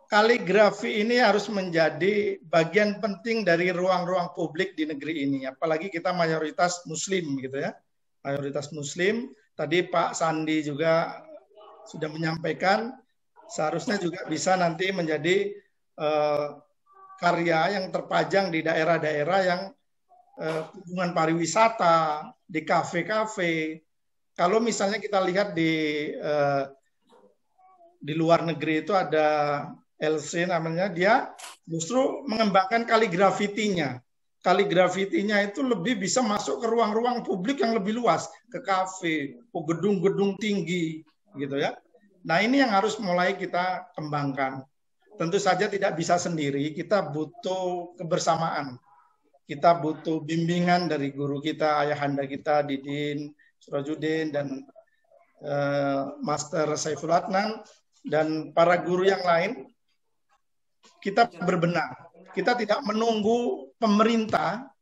kaligrafi ini harus menjadi bagian penting dari ruang-ruang publik di negeri ini. Apalagi kita mayoritas Muslim gitu ya. Mayoritas Muslim. Tadi Pak Sandi juga sudah menyampaikan, seharusnya juga bisa nanti menjadi karya yang terpajang di daerah-daerah yang hubungan pariwisata, di kafe-kafe. Kalau misalnya kita lihat di luar negeri itu ada LC namanya, dia justru mengembangkan kaligrafitinya. Kaligrafitinya itu lebih bisa masuk ke ruang-ruang publik yang lebih luas, ke kafe, ke gedung-gedung tinggi, gitu ya. Nah ini yang harus mulai kita kembangkan. Tentu saja tidak bisa sendiri, kita butuh kebersamaan. Kita butuh bimbingan dari guru kita, ayahanda kita, Didin, Surajudin, dan Master Saiful Adnan, dan para guru yang lain. Kita berbenah. Kita tidak menunggu pemerintah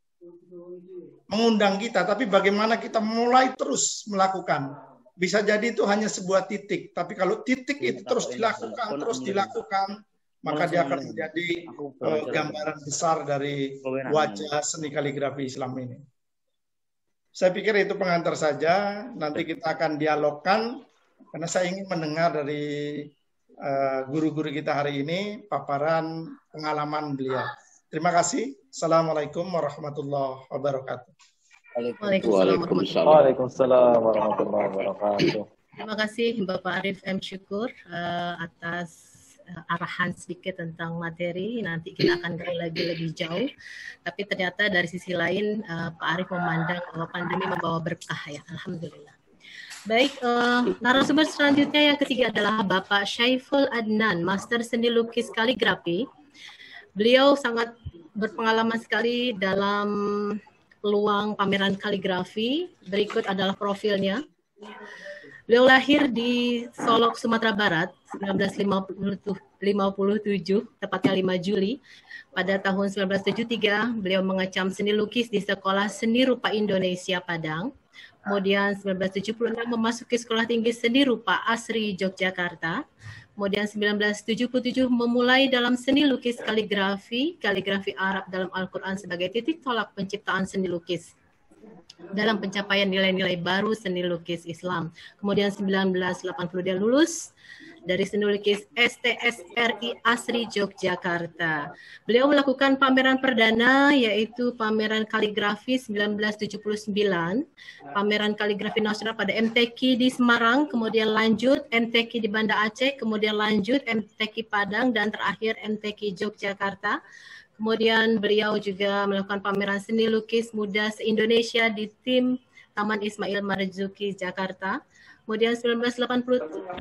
mengundang kita, tapi bagaimana kita mulai terus melakukan. Bisa jadi itu hanya sebuah titik, tapi kalau titik itu terus dilakukan, maka dia akan menjadi gambaran besar dari wajah seni kaligrafi Islam ini. Saya pikir itu pengantar saja. Nanti kita akan dialogkan karena saya ingin mendengar dari guru-guru kita hari ini paparan pengalaman beliau. Terima kasih. Assalamualaikum warahmatullahi wabarakatuh. Waalaikumsalam warahmatullahi wabarakatuh. Terima kasih Bapak Arif M. Syukur atas arahan sedikit tentang materi. Nanti kita akan gali lagi lebih jauh. Tapi ternyata dari sisi lain Pak Arif memandang bahwa pandemi membawa berkah ya. Alhamdulillah. Baik, narasumber selanjutnya yang ketiga adalah Bapak Syaiful Adnan, Master Seni Lukis Kaligrafi. Beliau sangat berpengalaman sekali dalam peluang pameran kaligrafi. Berikut adalah profilnya. Beliau lahir di Solok, Sumatera Barat, 1957, tepatnya 5 Juli. Pada tahun 1973, beliau mengecam seni lukis di Sekolah Seni Rupa Indonesia Padang. Kemudian 1976 memasuki Sekolah Tinggi Seni Rupa Asri Yogyakarta. Kemudian 1977 memulai dalam seni lukis kaligrafi Arab dalam Al-Quran sebagai titik tolak penciptaan seni lukis dalam pencapaian nilai-nilai baru seni lukis Islam. Kemudian 1980 dia lulus dari seni lukis STSRI Asri Yogyakarta. Beliau melakukan pameran perdana yaitu pameran kaligrafi 1979, pameran kaligrafi nasional pada MTQ di Semarang, kemudian lanjut MTQ di Banda Aceh, kemudian lanjut MTQ Padang, dan terakhir MTQ Yogyakarta. Kemudian beliau juga melakukan pameran seni lukis muda se-Indonesia di tim Taman Ismail Marzuki Jakarta. Kemudian 1980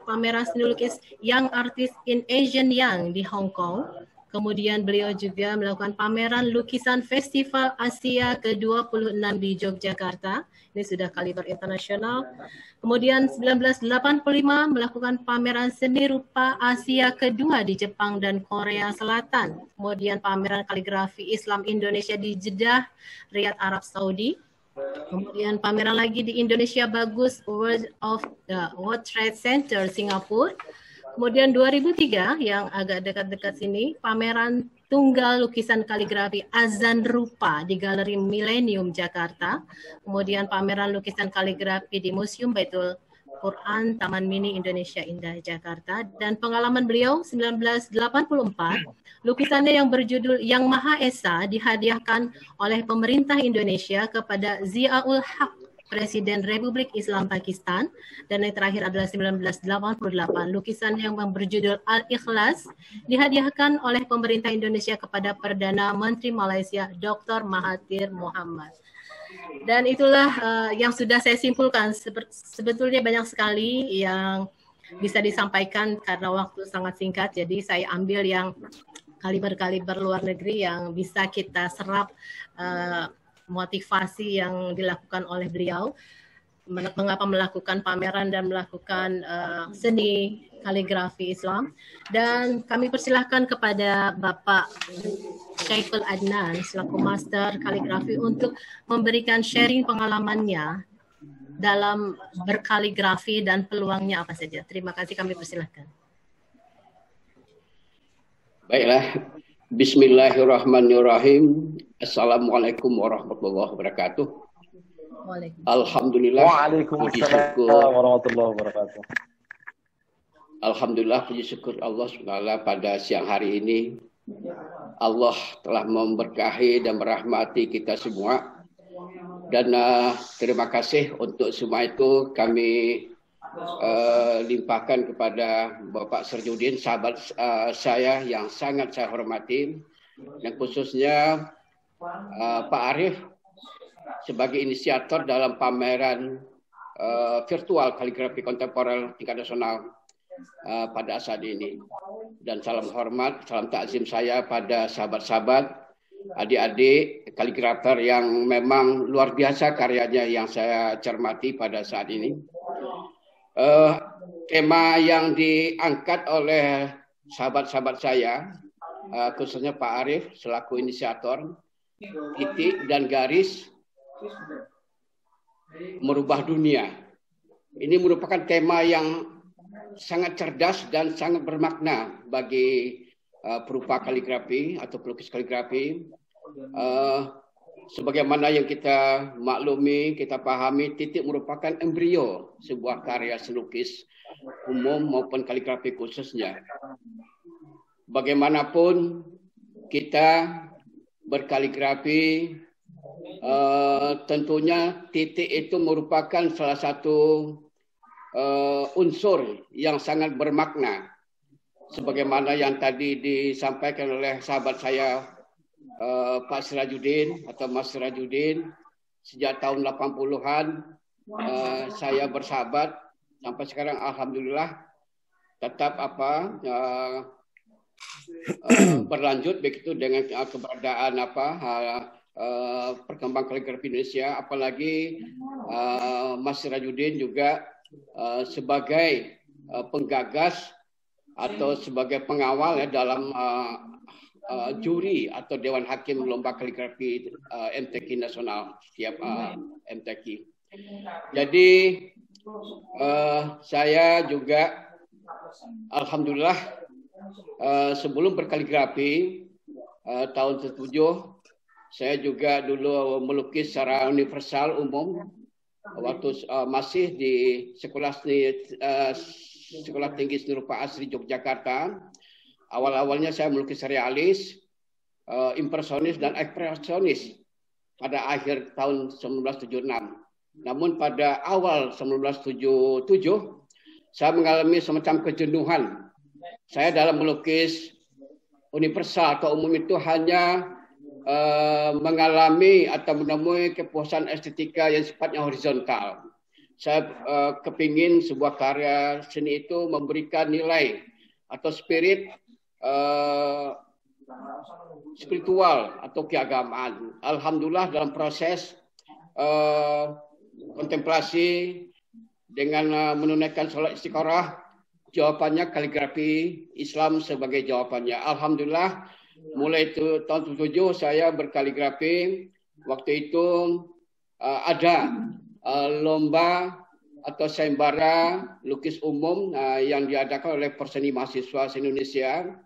pameran seni lukis Young Artist in Asian Young di Hong Kong. Kemudian beliau juga melakukan pameran lukisan Festival Asia ke-26 di Yogyakarta. Ini sudah kaliber internasional. Kemudian 1985 melakukan pameran seni rupa Asia kedua di Jepang dan Korea Selatan. Kemudian pameran kaligrafi Islam Indonesia di Jeddah, Riyadh, Arab Saudi. Kemudian pameran lagi di Indonesia Bagus World Trade Center Singapura. Kemudian 2003 yang agak dekat-dekat sini, pameran tunggal lukisan kaligrafi Azan Rupa di Galeri Millennium Jakarta. Kemudian pameran lukisan kaligrafi di Museum Baitul Quran Taman Mini Indonesia Indah Jakarta. Dan pengalaman beliau 1984, lukisannya yang berjudul Yang Maha Esa dihadiahkan oleh pemerintah Indonesia kepada Ziaul Haq, Presiden Republik Islam Pakistan. Dan yang terakhir adalah 1988, lukisan yang berjudul Al-Ikhlas dihadiahkan oleh pemerintah Indonesia kepada Perdana Menteri Malaysia Dr. Mahathir Mohamad. Dan itulah yang sudah saya simpulkan. Sebetulnya banyak sekali yang bisa disampaikan karena waktu sangat singkat, jadi saya ambil yang kaliber-kaliber luar negeri yang bisa kita serap motivasi yang dilakukan oleh beliau, mengapa melakukan pameran dan melakukan seni kaligrafi Islam. Dan kami persilahkan kepada Bapak Syaiful Adnan selaku Master Kaligrafi untuk memberikan sharing pengalamannya dalam berkaligrafi dan peluangnya apa saja. Terima kasih, kami persilahkan. Baiklah. Bismillahirrahmanirrahim. Assalamualaikum warahmatullahi wabarakatuh. Alhamdulillah. Waalaikumsalam warahmatullahi wabarakatuh. Alhamdulillah, puji syukur Allah SWT pada siang hari ini. Allah telah memberkahi dan merahmati kita semua. Dan terima kasih untuk semua itu kami limpahkan kepada Bapak Serjudin, sahabat saya yang sangat saya hormati, dan khususnya Pak Arif sebagai inisiator dalam pameran virtual kaligrafi kontemporer tingkat nasional pada saat ini. Dan salam hormat, salam takzim saya pada sahabat-sahabat, adik-adik kaligrafer yang memang luar biasa karyanya yang saya cermati pada saat ini. Tema yang diangkat oleh sahabat-sahabat saya, khususnya Pak Arif selaku inisiator, titik dan garis merubah dunia. Ini merupakan tema yang sangat cerdas dan sangat bermakna bagi perupa kaligrafi atau pelukis kaligrafi. Sebagaimana yang kita maklumi, kita pahami, titik merupakan embrio sebuah karya lukis umum maupun kaligrafi khususnya. Bagaimanapun kita berkaligrafi, tentunya titik itu merupakan salah satu unsur yang sangat bermakna. Sebagaimana yang tadi disampaikan oleh sahabat saya, Pak Sirajuddin atau Mas Sirajuddin, sejak tahun 80-an saya bersahabat sampai sekarang alhamdulillah tetap berlanjut begitu dengan keberadaan perkembangan kaligrafi Indonesia, apalagi Mas Sirajuddin juga sebagai penggagas atau sebagai pengawal ya dalam juri atau Dewan Hakim Lomba Kaligrafi MTQ Nasional setiap MTQ. Jadi saya juga alhamdulillah sebelum berkaligrafi tahun 77 saya juga dulu melukis secara universal umum waktu masih di Sekolah Tinggi Seni Rupa Asri Yogyakarta. Awal-awalnya saya melukis realis, impresionis dan ekspresionis pada akhir tahun 1976. Namun pada awal 1977 saya mengalami semacam kejenuhan. Saya dalam melukis universal atau umum itu hanya mengalami atau menemui kepuasan estetika yang sifatnya horizontal. Saya kepingin sebuah karya seni itu memberikan nilai atau spirit spiritual atau keagamaan. Alhamdulillah dalam proses kontemplasi dengan menunaikan sholat istiqorah, jawabannya kaligrafi Islam sebagai jawabannya. Alhamdulillah mulai itu tahun 77 saya berkaligrafi. Waktu itu ada lomba atau sayembara lukis umum yang diadakan oleh Perseni Mahasiswa Indonesia.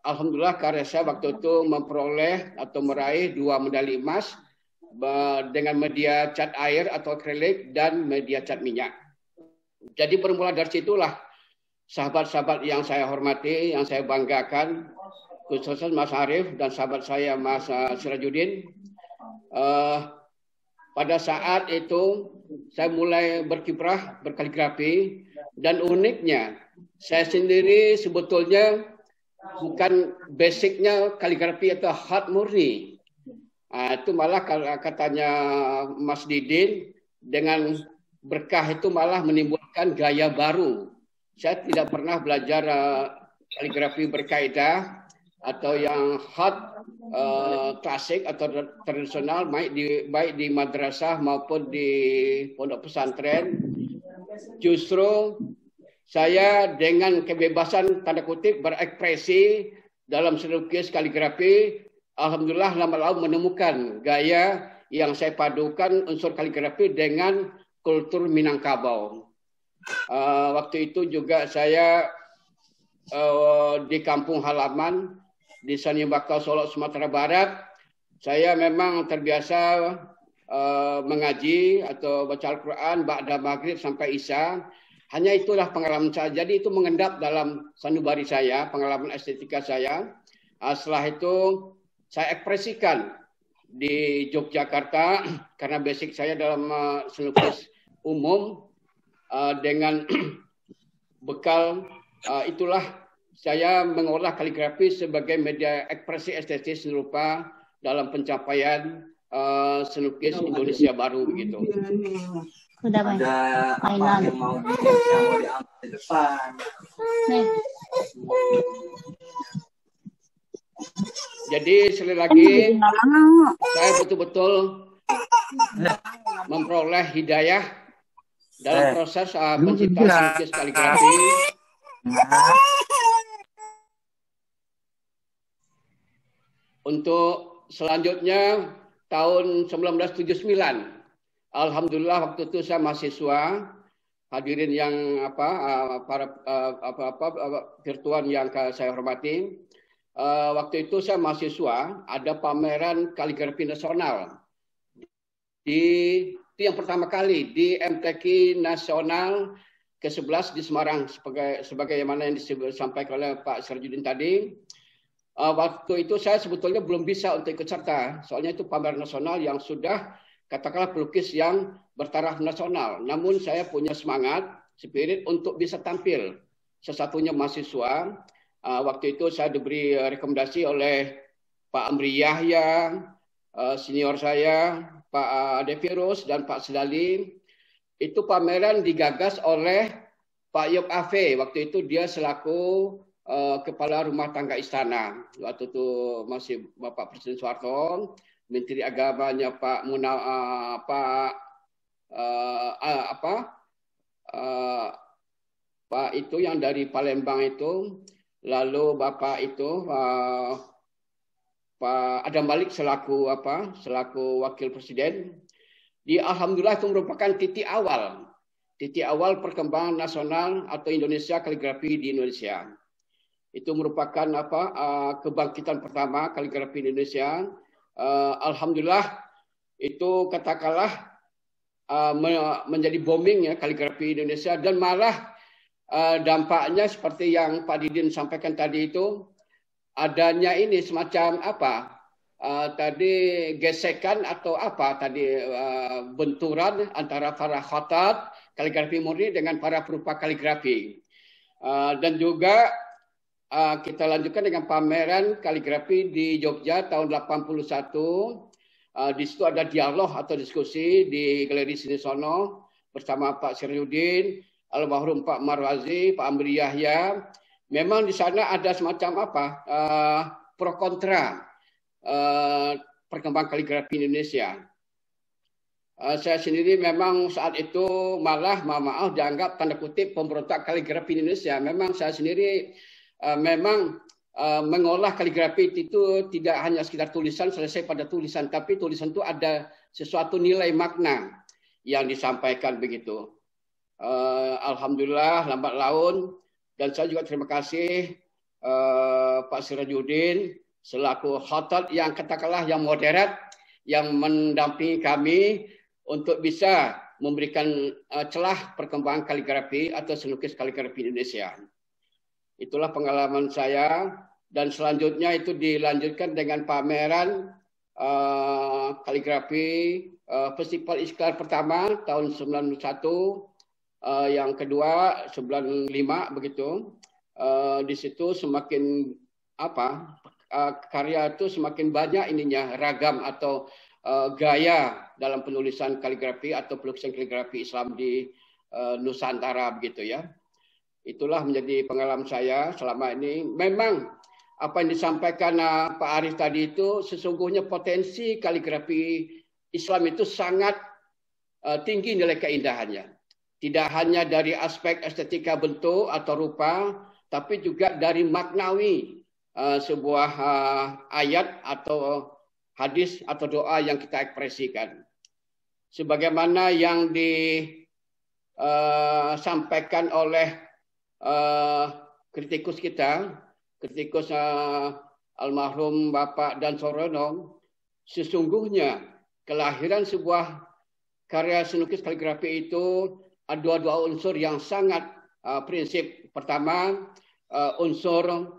Alhamdulillah karya saya waktu itu memperoleh atau meraih 2 medali emas dengan media cat air atau akrilik dan media cat minyak. Jadi bermula dari situlah sahabat-sahabat yang saya hormati, yang saya banggakan, khususnya Mas Arief dan sahabat saya Mas Sirajuddin. Pada saat itu saya mulai berkiprah berkaligrafi dan uniknya saya sendiri sebetulnya bukan basicnya kaligrafi atau hard murni. Itu malah katanya Mas Didin dengan berkah itu malah menimbulkan gaya baru. Saya tidak pernah belajar kaligrafi berkaidah atau yang hard klasik atau tradisional baik di madrasah maupun di pondok pesantren. Justru saya dengan kebebasan tanda kutip berekspresi dalam seni lukis kaligrafi, alhamdulillah lama-lama menemukan gaya yang saya padukan unsur kaligrafi dengan kultur Minangkabau. Waktu itu juga saya di kampung halaman di Sanibakau, Solo, Sumatera Barat, saya memang terbiasa mengaji atau baca Al-Quran ba'da maghrib sampai isya. Hanya itulah pengalaman saya. Jadi itu mengendap dalam sanubari saya, pengalaman estetika saya. Setelah itu saya ekspresikan di Yogyakarta karena basic saya dalam seni lukis umum dengan bekal itulah saya mengolah kaligrafi sebagai media ekspresi estetis seni rupa dalam pencapaian seni lukis Indonesia baru begitu. Sudah Pak. Ada yang mau diangkat di depan. Nih. Jadi sekali lagi saya betul-betul memperoleh hidayah dalam proses penciptaan lukis kaligrafi. Untuk selanjutnya tahun 1979, alhamdulillah waktu itu saya mahasiswa, hadirin yang para virtual yang saya hormati. waktu itu saya mahasiswa, ada pameran kaligrafi nasional. Itu yang pertama kali di MTQ Nasional ke-11 di Semarang, sebagaimana yang disampaikan oleh Pak Sirajudin tadi. Waktu itu saya sebetulnya belum bisa untuk ikut serta, soalnya itu pameran nasional yang sudah katakanlah pelukis yang bertaraf nasional. Namun saya punya semangat, spirit untuk bisa tampil. Sesatunya mahasiswa, waktu itu saya diberi rekomendasi oleh Pak Amri Yahya, senior saya, Pak Devirus dan Pak Sedali. Itu pameran digagas oleh Pak Yop Afe. Waktu itu dia selaku Kepala Rumah Tangga Istana. Waktu itu masih Bapak Presiden Soeharto, Menteri Agamanya Pak Pak itu yang dari Palembang itu, lalu Bapak itu Pak Adam Malik selaku Wakil Presiden. Alhamdulillah itu merupakan titik awal perkembangan nasional atau Indonesia kaligrafi di Indonesia. Itu merupakan kebangkitan pertama kaligrafi di Indonesia. Alhamdulillah itu katakanlah menjadi booming ya kaligrafi Indonesia, dan malah dampaknya seperti yang Pak Didin sampaikan tadi itu, adanya ini semacam tadi gesekan atau benturan antara para khatat kaligrafi murni dengan para perupa kaligrafi. Dan juga kita lanjutkan dengan pameran kaligrafi di Jogja tahun 81. Di situ ada dialog atau diskusi di Galeri Sinisono bersama Pak Sirajudin, almarhum Pak Marwazi, Pak Amri Yahya. Memang di sana ada semacam pro kontra perkembangan kaligrafi Indonesia. Saya sendiri memang saat itu malah maaf dianggap tanda kutip pemberontak kaligrafi Indonesia. Memang saya sendiri memang mengolah kaligrafi itu tidak hanya sekedar tulisan, selesai pada tulisan, tapi tulisan itu ada sesuatu nilai makna yang disampaikan begitu. Alhamdulillah lambat laun, dan saya juga terima kasih Pak Sirajudin selaku khatat yang katakanlah yang moderat, yang mendampingi kami untuk bisa memberikan celah perkembangan kaligrafi atau selukis kaligrafi Indonesia. Itulah pengalaman saya, dan selanjutnya itu dilanjutkan dengan pameran kaligrafi Festival Istiqlal pertama tahun 91, yang kedua 95 begitu. Di situ semakin karya itu semakin banyak ininya, ragam atau gaya dalam penulisan kaligrafi atau pelukisan kaligrafi Islam di Nusantara begitu ya. Itulah menjadi pengalaman saya selama ini. Memang apa yang disampaikan Pak Arif tadi itu sesungguhnya potensi kaligrafi Islam itu sangat tinggi nilai keindahannya. Tidak hanya dari aspek estetika bentuk atau rupa, tapi juga dari maknawi sebuah ayat atau hadis atau doa yang kita ekspresikan. Sebagaimana yang disampaikan oleh kritikus almarhum Bapak Dan Sorono, sesungguhnya kelahiran sebuah karya selukis kaligrafi itu ada dua unsur yang sangat prinsip. Pertama, unsur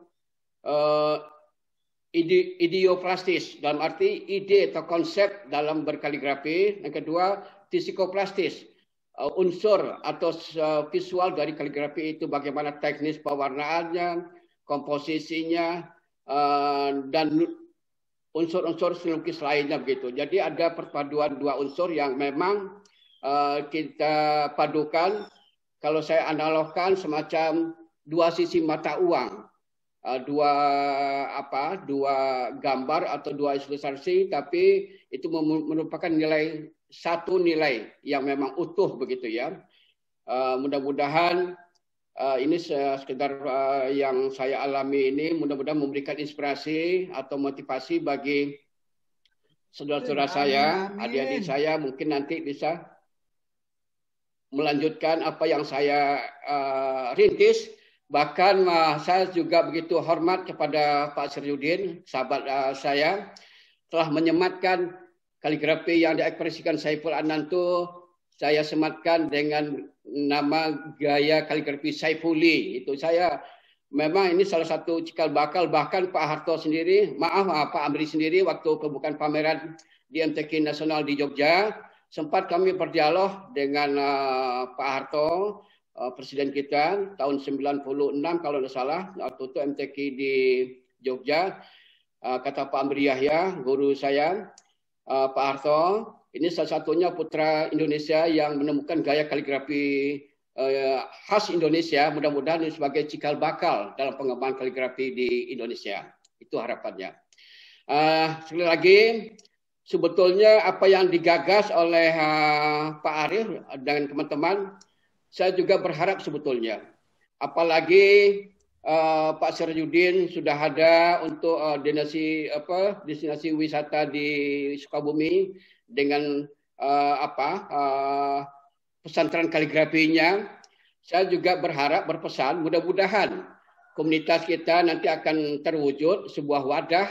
ideoplastis, dalam arti ide atau konsep dalam berkaligrafi. Yang kedua, psikoplastis, unsur atau visual dari kaligrafi itu, bagaimana teknis pewarnaannya, komposisinya, dan unsur-unsur selukis lainnya begitu. Jadi ada perpaduan dua unsur yang memang kita padukan. Kalau saya analogkan semacam dua sisi mata uang, dua gambar atau dua ilustrasi, tapi itu merupakan satu nilai yang memang utuh begitu ya. Mudah-mudahan ini sekedar yang saya alami ini, mudah-mudahan memberikan inspirasi atau motivasi bagi saudara-saudara saya, adik-adik saya, mungkin nanti bisa melanjutkan apa yang saya rintis Bahkan saya juga begitu hormat kepada Pak Syarifudin, sahabat saya, telah menyematkan kaligrafi yang diekspresikan Saiful Adnan itu saya sematkan dengan nama gaya kaligrafi Saifuli. Itu saya memang ini salah satu cikal bakal, bahkan Pak Harto sendiri, Pak Amri sendiri waktu pembukaan pameran di MTQ Nasional di Jogja, sempat kami berdialog dengan Pak Harto, Presiden kita tahun 96 kalau tidak salah, waktu itu MTQ di Jogja. Kata Pak Amri Yahya, guru saya, Pak Harto, ini salah satunya putra Indonesia yang menemukan gaya kaligrafi khas Indonesia. Mudah-mudahan ini sebagai cikal bakal dalam pengembangan kaligrafi di Indonesia. Itu harapannya. Sekali lagi, sebetulnya apa yang digagas oleh Pak Arif dan teman-teman, saya juga berharap sebetulnya, apalagi Pak Syarifudin sudah ada untuk destinasi wisata di Sukabumi dengan pesantren kaligrafinya. Saya juga berpesan mudah-mudahan komunitas kita nanti akan terwujud sebuah wadah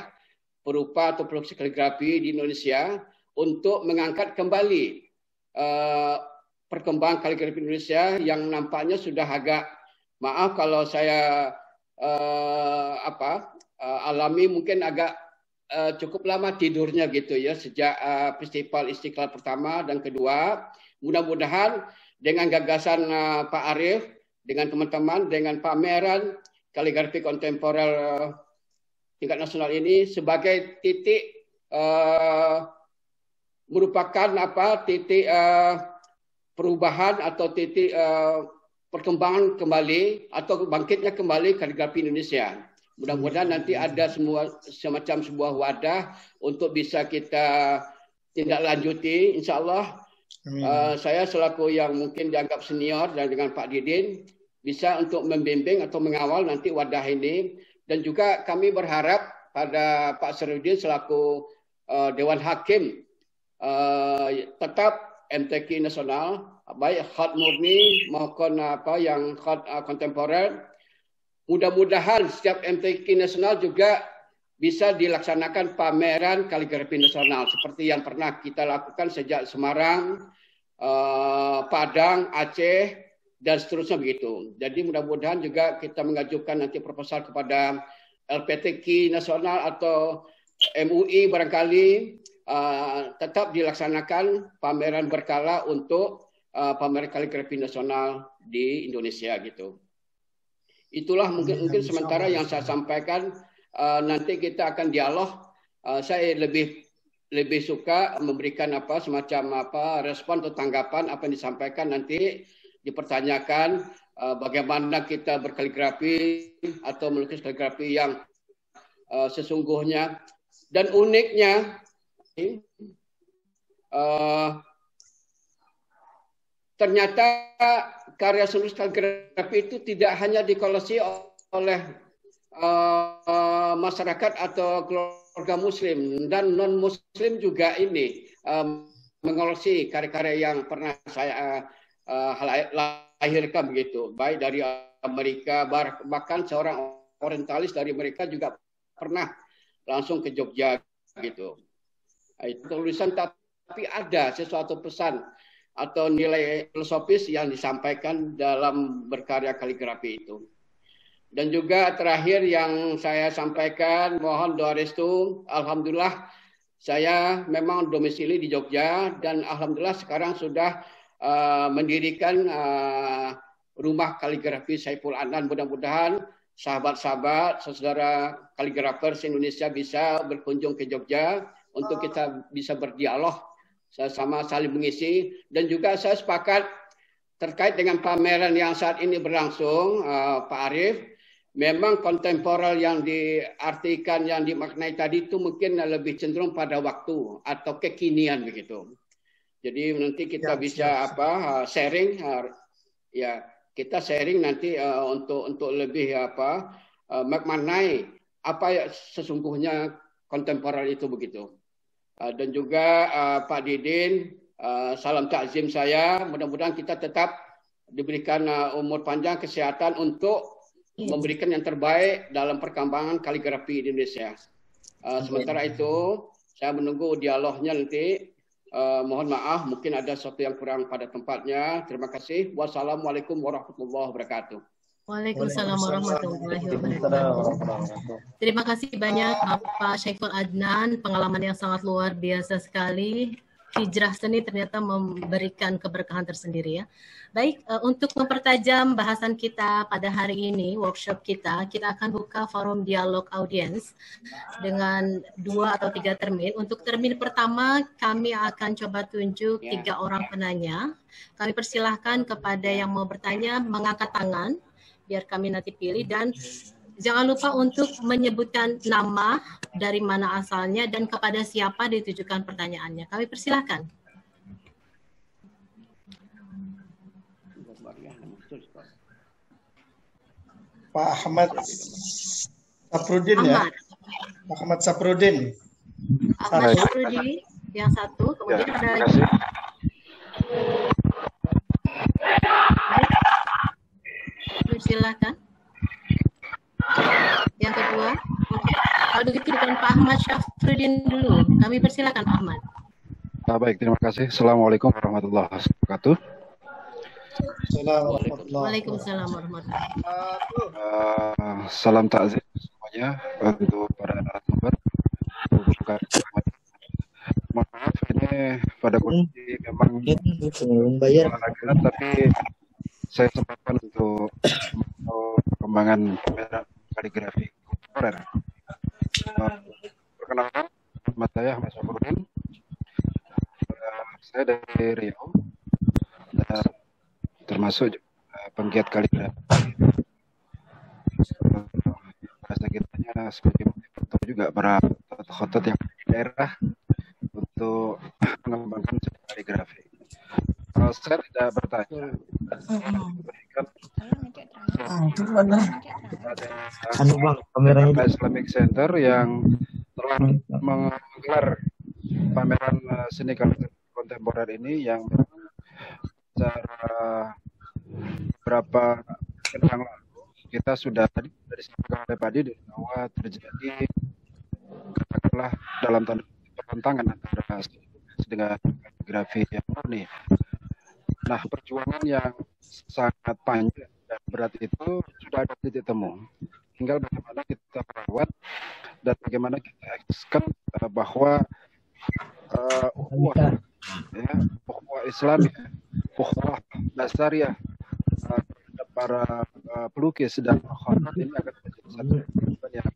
berupa atau produksi kaligrafi di Indonesia untuk mengangkat kembali perkembangan kaligrafi Indonesia yang nampaknya sudah agak, maaf kalau saya alami mungkin agak cukup lama tidurnya gitu ya sejak festival Istiqlal pertama dan kedua. Mudah-mudahan dengan gagasan Pak Arif dengan teman-teman dengan pameran kaligrafi kontemporer tingkat nasional ini sebagai titik merupakan titik perubahan atau titik perkembangan kembali atau bangkitnya kembali kaligrafi Indonesia. Mudah-mudahan nanti ada semacam sebuah wadah untuk bisa kita tindak lanjuti. Insya Allah saya selaku yang mungkin dianggap senior dan dengan Pak Didin bisa untuk membimbing atau mengawal nanti wadah ini. Dan juga kami berharap pada Pak Syarifudin selaku Dewan Hakim tetap MTQ nasional, baik khat murni maupun yang khat kontemporer. Mudah-mudahan setiap MTQ nasional juga bisa dilaksanakan pameran kaligrafi nasional seperti yang pernah kita lakukan sejak Semarang, Padang, Aceh, dan seterusnya begitu. Jadi mudah-mudahan juga kita mengajukan nanti proposal kepada LPTQ nasional atau MUI barangkali tetap dilaksanakan pameran berkala untuk pameran kaligrafi nasional di Indonesia gitu. Itulah mungkin sementara yang saya sampaikan. Nanti kita akan dialog. Saya lebih suka memberikan semacam respon atau tanggapan apa yang disampaikan nanti dipertanyakan bagaimana kita berkaligrafi atau melukis kaligrafi yang sesungguhnya dan uniknya. Ternyata karya seni kaligrafi itu tidak hanya dikoleksi oleh masyarakat atau keluarga muslim dan non muslim juga ini mengoleksi karya-karya yang pernah saya lahirkan begitu, baik dari Amerika, bahkan seorang orientalis dari mereka juga pernah langsung ke Jogja gitu. Itu tulisan tapi ada sesuatu pesan atau nilai filosofis yang disampaikan dalam berkarya kaligrafi itu. Dan juga terakhir yang saya sampaikan, mohon doa restu. Alhamdulillah saya memang domisili di Jogja dan alhamdulillah sekarang sudah mendirikan rumah kaligrafi Saiful Adnan. Mudah-mudahan sahabat-sahabat, saudara kaligrafer Indonesia bisa berkunjung ke Jogja untuk kita bisa berdialog sama saling mengisi. Dan juga saya sepakat terkait dengan pameran yang saat ini berlangsung, Pak Arif, memang kontemporer yang diartikan, yang dimaknai tadi itu mungkin lebih cenderung pada waktu atau kekinian begitu. Jadi nanti kita bisa sharing, ya kita sharing nanti untuk lebih maknai apa sesungguhnya kontemporer itu begitu. Dan juga Pak Didin, salam takzim saya. Mudah-mudahan kita tetap diberikan umur panjang, kesehatan untuk memberikan yang terbaik dalam perkembangan kaligrafi di Indonesia. Sementara itu, saya menunggu dialognya nanti. Mohon maaf, mungkin ada sesuatu yang kurang pada tempatnya. Terima kasih. Wassalamualaikum warahmatullahi wabarakatuh. Waalaikumsalam warahmatullahi wabarakatuh. Terima kasih banyak Bapak Syaiful Adnan, pengalaman yang sangat luar biasa sekali. Hijrah seni ternyata memberikan keberkahan tersendiri ya. Baik, untuk mempertajam bahasan kita pada hari ini, workshop kita akan buka forum dialog audiens dengan 2 atau 3 termin. Untuk termin pertama, kami akan coba tunjuk 3 orang penanya. Kami persilahkan kepada yang mau bertanya mengangkat tangan, biar kami nanti pilih, dan jangan lupa untuk menyebutkan nama, dari mana asalnya, dan kepada siapa ditujukan pertanyaannya. Kami persilahkan. Pak Ahmad Saprudin ya. Pak Ahmad Saprudin. Ahmad Saprudin yang satu, kemudian ada lagi. Silakan. Yang kedua, kalau begitu dengan Pak Ahmad Syafruddin dulu. Kami persilakan Pak Ahmad. Baik, terima kasih. Assalamualaikum warahmatullahi wabarakatuh. Waalaikumsalam warahmatullahi wabarakatuh. Salam takzim semuanya untuk para narasumber. Maaf ini pada kondisi memang bayar, tapi saya sempatkan untuk perkembangan kaligrafi kontemporer. Perkenalkan, nama saya Ahmad Syafruddin. Saya dari Riau dan termasuk penggiat kaligrafi. Rasa kitanya sebagai motivator juga para khotot yang di daerah untuk mengembangkan kaligrafi. Saya tidak bertanya. Islamic Center yang telah menggelar pameran seni kaligrafi kontemporer ini yang secara beberapa yang lalu kita sudah tadi dari sampaikan tadi bahwa terjadi katakanlah dalam tanda pertentangan antara dengan kaligrafi yang murni. Nah, perjuangan yang sangat panjang dan berat itu sudah ada titik temu. Tinggal bagaimana kita merawat dan bagaimana kita ekskan bahwa ukhuwah Islam, ukhuwah Nasariyah para pelukis dan khotot ini akan menjadi satu yang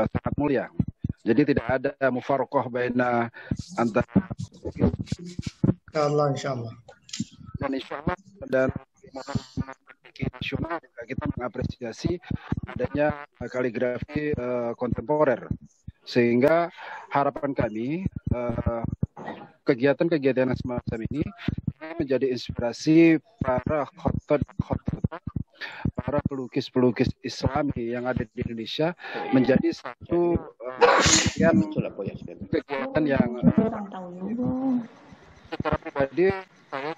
sangat mulia. Jadi tidak ada mufaraqah baina antara insyaallah. Dan insyaallah dan nasional juga kita mengapresiasi adanya kaligrafi kontemporer, sehingga harapan kami kegiatan-kegiatan semacam ini menjadi inspirasi para khotot, para pelukis-pelukis Islami yang ada di Indonesia menjadi satu kegiatan yang secara pribadi saya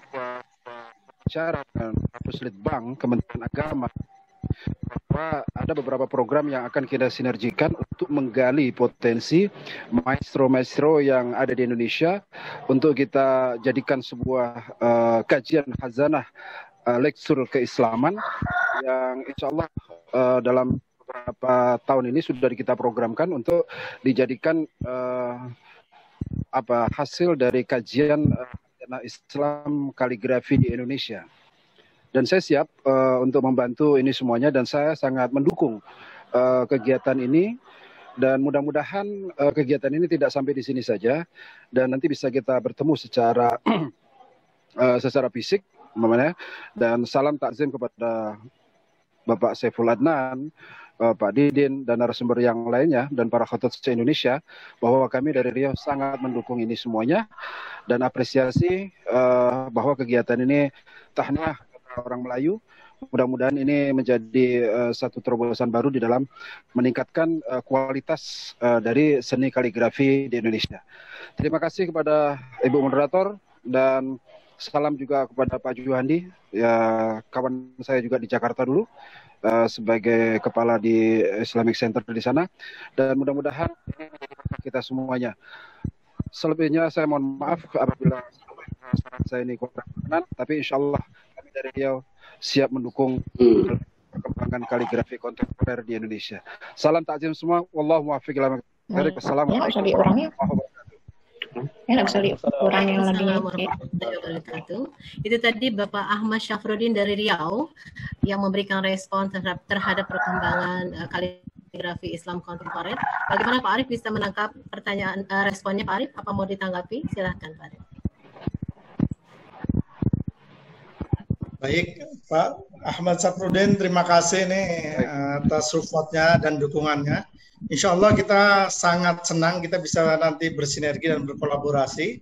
bicara dengan Puslitbang Kementerian Agama bahwa ada beberapa program yang akan kita sinergikan untuk menggali potensi maestro-maestro yang ada di Indonesia untuk kita jadikan sebuah kajian khazanah lektur keislaman yang insya Allah dalam beberapa tahun ini sudah kita programkan untuk dijadikan hasil dari kajian Islam kaligrafi di Indonesia. Dan saya siap untuk membantu ini semuanya, dan saya sangat mendukung kegiatan ini, dan mudah-mudahan kegiatan ini tidak sampai di sini saja dan nanti bisa kita bertemu secara fisik, dan salam takzim kepada Bapak Syaiful Adnan, Pak Didin, dan narasumber yang lainnya, dan para khotot se-Indonesia, bahwa kami dari Riau sangat mendukung ini semuanya, dan apresiasi bahwa kegiatan ini tahniyah orang Melayu. Mudah-mudahan ini menjadi satu terobosan baru di dalam meningkatkan kualitas dari seni kaligrafi di Indonesia. Terima kasih kepada Ibu Moderator, dan Salam juga kepada Pak Juhandi, ya kawan saya juga di Jakarta dulu, sebagai kepala di Islamic Center di sana, dan mudah-mudahan kita semuanya. Selebihnya saya mohon maaf apabila saya ini kurang berkenan, tapi insya Allah kami dari Riau siap mendukung perkembangan kaligrafi kontemporer di Indonesia. Salam takzim semua. Wallahu muwaffiq ila aqwamit thoriq. Wassalamualaikum warahmatullahi wabarakatuh. Ya, nggak bisa dikurang yang lebih. Itu tadi Bapak Ahmad Syafruddin dari Riau yang memberikan respon terhadap perkembangan kaligrafi Islam kontemporer. Bagaimana Pak Arif bisa menangkap pertanyaan responnya Pak Arif? Apa mau ditanggapi? Silakan Pak Arif. Baik, Pak Ahmad Syafruddin, terima kasih nih atas supportnya dan dukungannya. Insya Allah kita sangat senang kita bisa nanti bersinergi dan berkolaborasi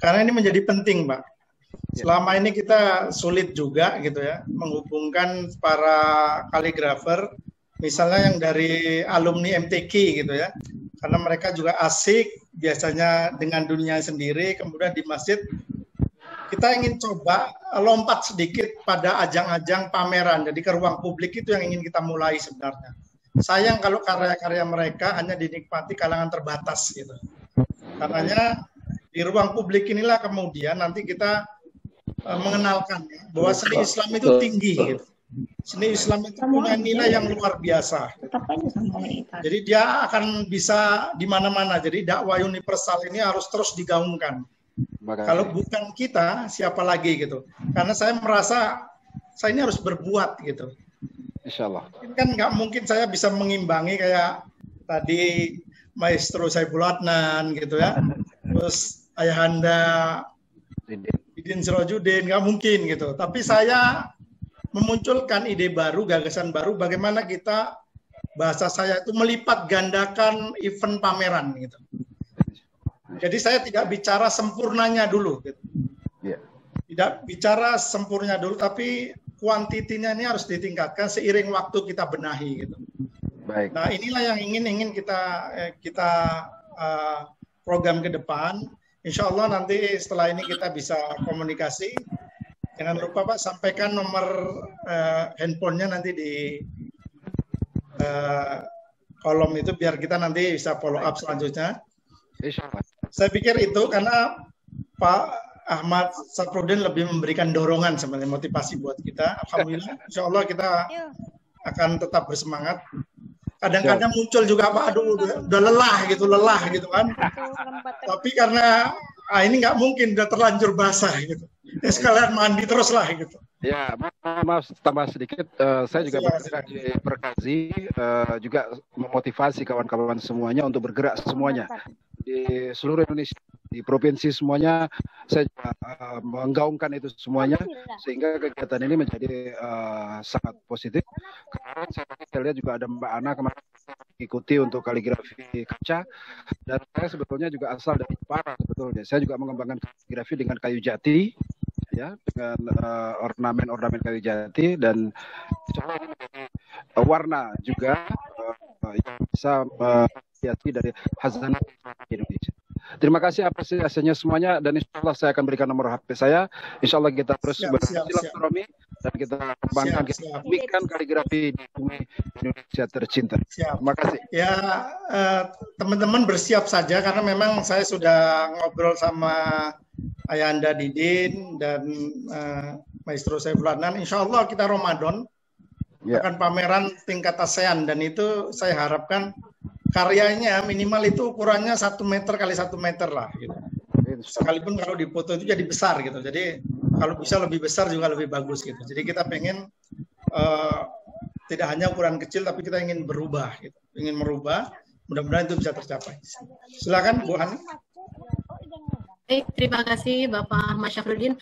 karena ini menjadi penting, Pak. Selama ini kita sulit juga gitu ya menghubungkan para kaligrafer, misalnya yang dari alumni MTQ gitu ya, karena mereka juga asik biasanya dengan dunia sendiri, kemudian di masjid kita ingin coba lompat sedikit pada ajang-ajang pameran, jadi ke ruang publik itu yang ingin kita mulai sebenarnya. Sayang kalau karya-karya mereka hanya dinikmati kalangan terbatas gitu. Karenanya di ruang publik inilah kemudian nanti kita mengenalkan bahwa seni Islam itu tinggi gitu. Seni Islam itu punya nilai yang luar biasa. Jadi dia akan bisa di mana-mana. Jadi dakwah universal ini harus terus digaungkan. Kalau bukan kita, siapa lagi gitu. Karena saya merasa saya ini harus berbuat gitu. Insya Allah. Kan nggak mungkin saya bisa mengimbangi kayak tadi Maestro Saiful Adnan gitu ya, terus Ayahanda Idin Sirojudin, nggak mungkin gitu. Tapi saya memunculkan ide baru, gagasan baru, bagaimana kita, bahasa saya itu melipat gandakan event pameran gitu. Jadi saya tidak bicara sempurnanya dulu gitu. Tidak bicara sempurna dulu, tapi kuantitinya ini harus ditingkatkan seiring waktu kita benahi gitu. Baik. Nah inilah yang ingin kita program ke depan. Insya Allah nanti setelah ini kita bisa komunikasi. Jangan lupa Pak sampaikan nomor handphonenya nanti di kolom itu biar kita nanti bisa follow up selanjutnya. Insya Allah. Saya pikir itu karena Pak Ahmad Syafruddin lebih memberikan dorongan sebenarnya, motivasi buat kita. Alhamdulillah, insya Allah kita akan tetap bersemangat. Kadang-kadang muncul juga Pak, aduh udah lelah gitu kan. Tapi karena ini nggak mungkin, udah terlanjur basah gitu. Ya sekalian mandi terus lah gitu. Ya, maaf tambah sedikit. Saya juga bergerak di Perkazi, juga memotivasi kawan-kawan semuanya untuk bergerak semuanya di seluruh Indonesia, di provinsi semuanya. Saya menggaungkan itu semuanya sehingga kegiatan ini menjadi sangat positif. Kemarin saya lihat juga ada Mbak Ana kemarin ikuti untuk kaligrafi kaca, dan saya sebetulnya juga asal dari Jepara sebetulnya. Saya juga mengembangkan kaligrafi dengan kayu jati, ya, dengan ornamen kayu jati, dan warna juga yang bisa jati dari Hazanah Indonesia. Terima kasih apresiasinya semuanya, dan insya Allah saya akan berikan nomor HP saya. Insya Allah kita terus bersilaturahmi dan kita kembangkan, kita bikin kaligrafi di bumi Indonesia tercinta. Terima kasih. Ya, teman-teman bersiap saja karena memang saya sudah ngobrol sama Ayahanda Didin dan Maestro Saiful Adnan. Insya Allah kita Ramadan akan pameran tingkat ASEAN, dan itu saya harapkan karyanya minimal itu ukurannya 1 meter kali 1 meter lah gitu. Sekalipun kalau dipoto itu jadi besar gitu. Jadi kalau bisa lebih besar juga lebih bagus gitu. Jadi kita pengen tidak hanya ukuran kecil, tapi kita ingin berubah gitu. Ingin merubah, mudah-mudahan itu bisa tercapai. Silakan Bu Hani. Baik, terima kasih Bapak Ahmad Syafruddin.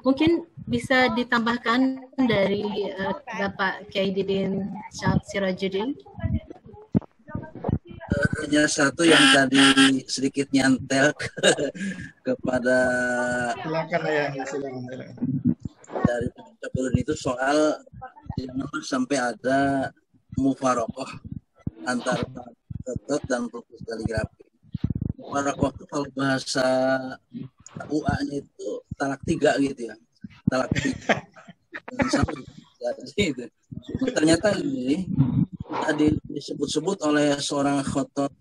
Mungkin bisa ditambahkan dari Bapak Kiai Didin Sirojudin. Hanya satu yang tadi sedikit nyantel kepada silakan dari Syafruddin itu soal jangan sampai ada mufarokoh antara Gatot dan proses kaligrafi. Mufarokoh itu kalau bahasa UA-nya itu talak 3 gitu ya. Talak 3. Jadi itu. Ternyata ini tadi disebut-sebut oleh seorang khotot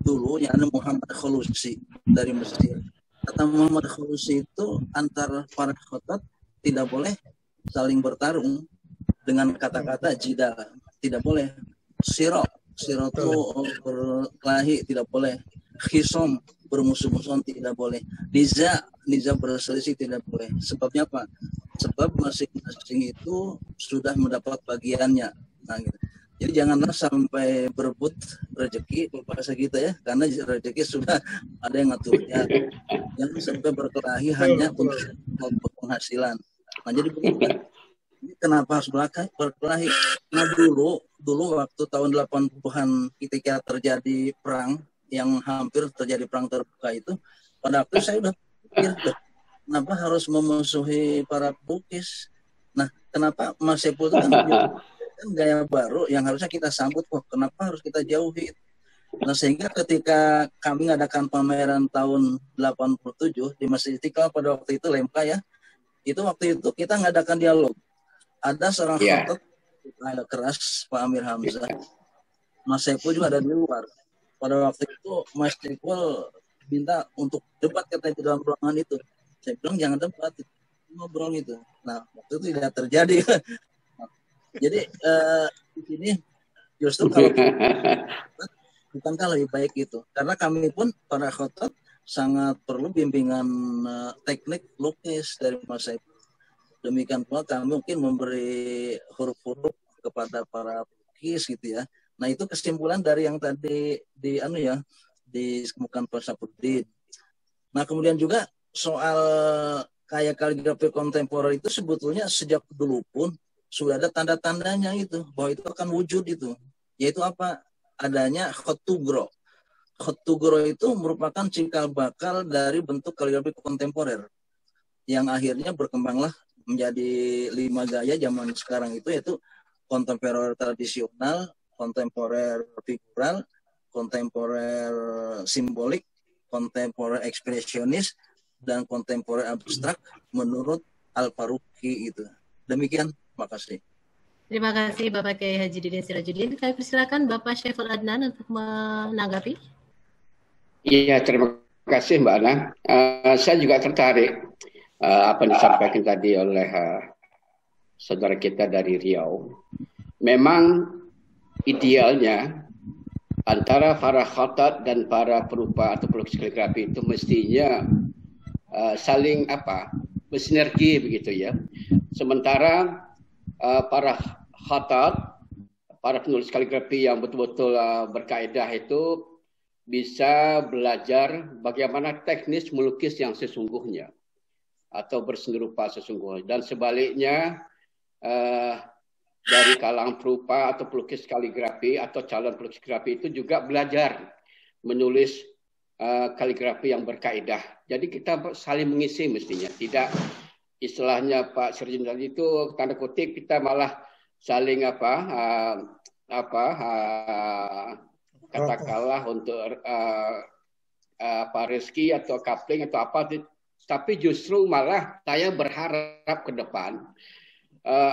dulu, yakni Muhammad Khulusi dari Mesir. Kata Muhammad Khulusi itu antar para khotot tidak boleh saling bertarung dengan kata-kata jidal, tidak boleh. Siro itu berkelahi, tidak boleh. Khisom, bermusuh-musuhan, tidak boleh. Niza berselisih, tidak boleh. Sebabnya apa? Sebab masing-masing itu sudah mendapat bagiannya. Nah, gitu. Jadi janganlah sampai berebut rezeki bahasa kita ya, karena rezeki sudah ada yang ngaturnya. Jangan sampai berkelahi hanya untuk penghasilan. Nah, jadi begitu. Kenapa harus berkelahi? Nah, dulu waktu tahun 80-an ketika terjadi perang, yang hampir terjadi perang terbuka itu, pada waktu saya udah pikir, kenapa harus memusuhi para pelukis? Nah, kenapa Mas Saiful itu kan gaya baru yang harusnya kita sambut, kok kenapa harus kita jauhi? Nah, sehingga ketika kami mengadakan pameran tahun 87 di Masjid Istiqlal pada waktu itu Lemka ya, itu waktu itu kita mengadakan dialog. Ada seorang khotot keras, Pak Amir Hamzah. Mas Saiful juga ada di luar. Pada waktu itu Mas Saiful minta untuk debat katanya di dalam ruangan itu. Saya bilang jangan debat, ngobrol itu. Nah, waktu itu tidak terjadi. Jadi di sini justru kalau bukankah lebih baik itu? Karena kami pun para khotot sangat perlu bimbingan teknik lukis dari Mas Saiful. Demikian pula kami mungkin memberi huruf-huruf kepada para pelukis gitu ya. Nah, itu kesimpulan dari yang tadi disebutkan Pak Sapuddin. Nah, kemudian juga soal kayak kaligrafi kontemporer itu sebetulnya sejak dulu pun sudah ada tanda-tandanya itu, bahwa itu akan wujud itu. Yaitu apa? Adanya khotugro. Khotugro itu merupakan cikal bakal dari bentuk kaligrafi kontemporer yang akhirnya berkembanglah menjadi 5 gaya zaman sekarang itu, yaitu kontemporer tradisional, kontemporer figural, kontemporer simbolik, kontemporer ekspresionis, dan kontemporer abstrak menurut Al-Faruqi itu. Demikian, makasih. Terima kasih Bapak Kiai Haji Didin Sirajuddin. Kami persilakan Bapak Syaiful Adnan untuk menanggapi. Iya, terima kasih Mbak Ana. Saya juga tertarik apa yang disampaikan tadi oleh saudara kita dari Riau. Memang idealnya antara para khatat dan para perupa atau pelukis kaligrafi itu mestinya saling bersinergi begitu ya. Sementara para khatat, para penulis kaligrafi yang betul-betul berkaedah itu bisa belajar bagaimana teknis melukis yang sesungguhnya atau berseni rupa sesungguhnya, dan sebaliknya dari kalangan perupa atau pelukis kaligrafi atau calon pelukis kaligrafi itu juga belajar menulis kaligrafi yang berkaedah. Jadi kita saling mengisi mestinya, tidak istilahnya Pak Sirjin tadi itu tanda kutip kita malah saling katakanlah untuk rezeki atau coupling atau apa. Tapi justru malah saya berharap ke depan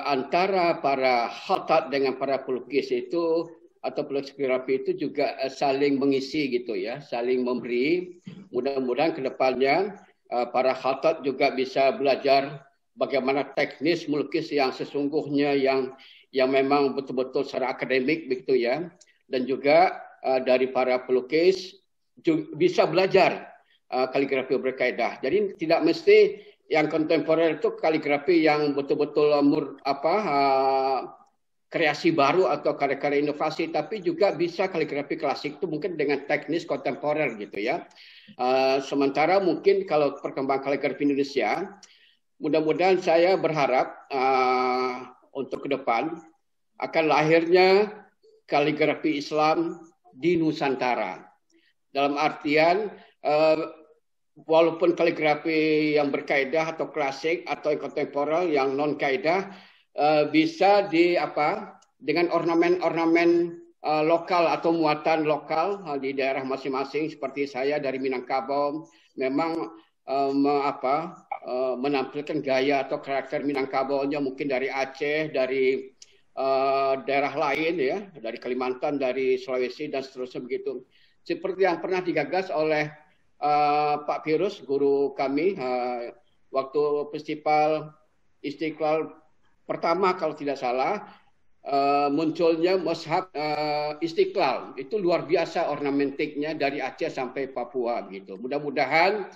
antara para khatat dengan para pelukis itu atau pelukis kaligrafi itu juga saling mengisi gitu ya, saling memberi. Mudah-mudahan ke depannya para khatat juga bisa belajar bagaimana teknis melukis yang sesungguhnya yang memang betul-betul secara akademik begitu ya, dan juga dari para pelukis juga bisa belajar kaligrafi berkaedah. Jadi tidak mesti yang kontemporer itu kaligrafi yang betul-betul kreasi baru atau karya-karya inovasi, tapi juga bisa kaligrafi klasik itu mungkin dengan teknis kontemporer gitu ya. Sementara mungkin kalau perkembangan kaligrafi Indonesia, mudah-mudahan saya berharap untuk ke depan akan lahirnya kaligrafi Islam di Nusantara. Dalam artian walaupun kaligrafi yang berkaedah atau klasik atau kontemporer yang non kaedah bisa dengan ornamen-ornamen lokal atau muatan lokal di daerah masing-masing. Seperti saya dari Minangkabau memang menampilkan gaya atau karakter Minangkabolnya mungkin dari Aceh, dari daerah lain ya, dari Kalimantan, dari Sulawesi dan seterusnya begitu. Seperti yang pernah digagas oleh Pak Virus, guru kami, waktu festival Istiqlal pertama kalau tidak salah, munculnya mushaf Istiqlal. Itu luar biasa ornamentiknya dari Aceh sampai Papua gitu. Mudah-mudahan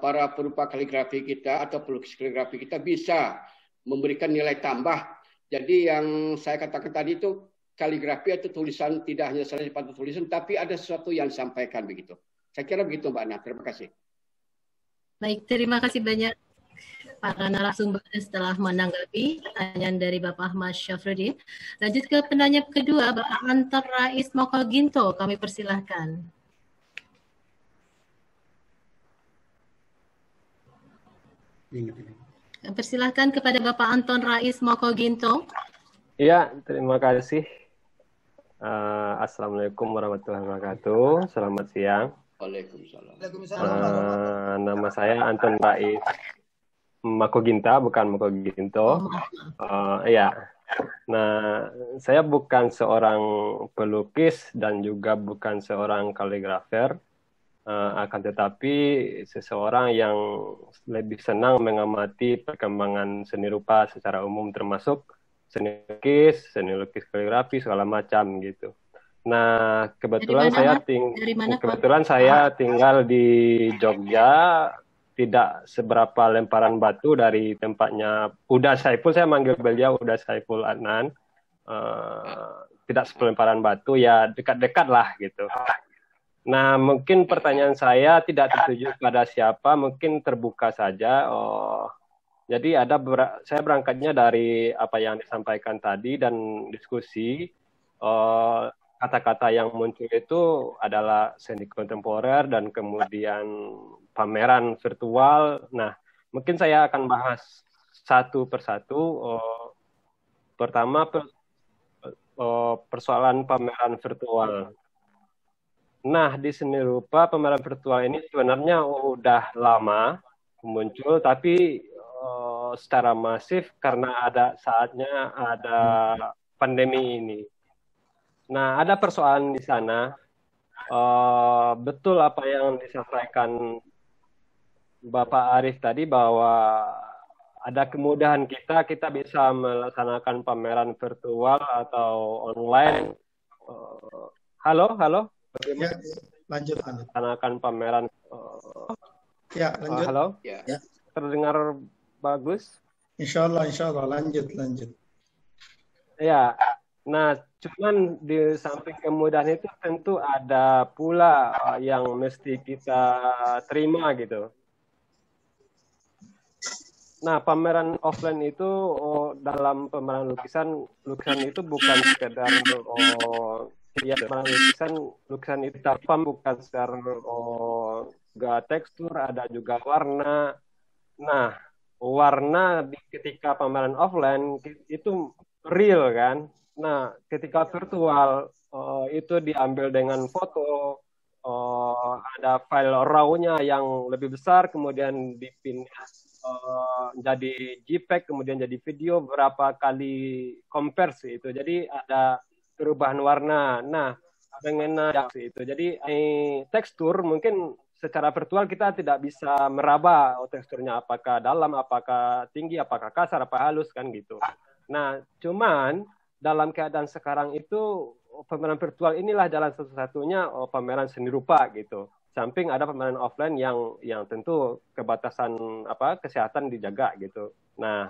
para perupa kaligrafi kita atau pelukis kaligrafi kita bisa memberikan nilai tambah. Jadi yang saya katakan tadi itu kaligrafi atau tulisan tidak hanya saja pada tulisan, tapi ada sesuatu yang disampaikan begitu. Saya kira begitu Mbak Ana. Terima kasih. Baik, terima kasih banyak para narasumber setelah menanggapi pertanyaan dari Bapak Ahmad Syafruddin. Lanjut ke penanya kedua, Bapak Anton Rais Mokoginto. Kami persilahkan. Persilahkan kepada Bapak Anton Rais Mokoginto. Iya, terima kasih. Assalamualaikum warahmatullahi wabarakatuh. Selamat siang. Waalaikumsalam. Nama saya Anton Rais Mokoginta, bukan Mokoginto. Ya. Nah, saya bukan seorang pelukis dan juga bukan seorang kaligrafer. Akan tetapi seseorang yang lebih senang mengamati perkembangan seni rupa secara umum, termasuk seni lukis kaligrafi segala macam gitu. Nah, kebetulan saya tinggal di Jogja, tidak seberapa lemparan batu dari tempatnya Uda Saiful. Saya manggil beliau Uda Saiful Adnan. Tidak sepelemparan batu, ya dekat-dekat lah gitu. Nah, mungkin pertanyaan saya tidak tertuju pada siapa, mungkin terbuka saja. Jadi saya berangkatnya dari apa yang disampaikan tadi dan diskusi. Kata-kata yang muncul itu adalah seni kontemporer dan kemudian pameran virtual. Nah, mungkin saya akan bahas satu persatu. Pertama, persoalan pameran virtual. Nah, di seni rupa pameran virtual ini sebenarnya udah lama muncul, tapi secara masif karena saatnya ada pandemi ini. Nah, ada persoalan di sana. Betul apa yang disampaikan Bapak Arif tadi bahwa ada kemudahan kita bisa melaksanakan pameran virtual atau online. Halo? Ya, lanjut. Melaksanakan pameran. Ya, lanjut. Halo? Ya. Terdengar bagus? Insya Allah, lanjut. Ya. Nah, cuman di samping kemudahan itu tentu ada pula yang mesti kita terima gitu. Nah, pameran offline itu dalam pameran lukisan itu bukan sekedar lukisan itu bukan sekedar tekstur, ada juga warna. Nah, warna ketika pameran offline itu real kan. Nah, ketika virtual itu diambil dengan foto, ada file RAW-nya yang lebih besar, kemudian dipindah jadi JPEG, kemudian jadi video, berapa kali converse itu. Jadi ada perubahan warna. Nah, dengan itu. Jadi tekstur mungkin secara virtual kita tidak bisa meraba teksturnya apakah dalam, apakah tinggi, apakah kasar, apa halus kan gitu. Nah, cuman dalam keadaan sekarang itu pameran virtual inilah jalan satu-satunya pameran seni rupa gitu. Samping ada pameran offline yang tentu kebatasan kesehatan dijaga gitu. Nah,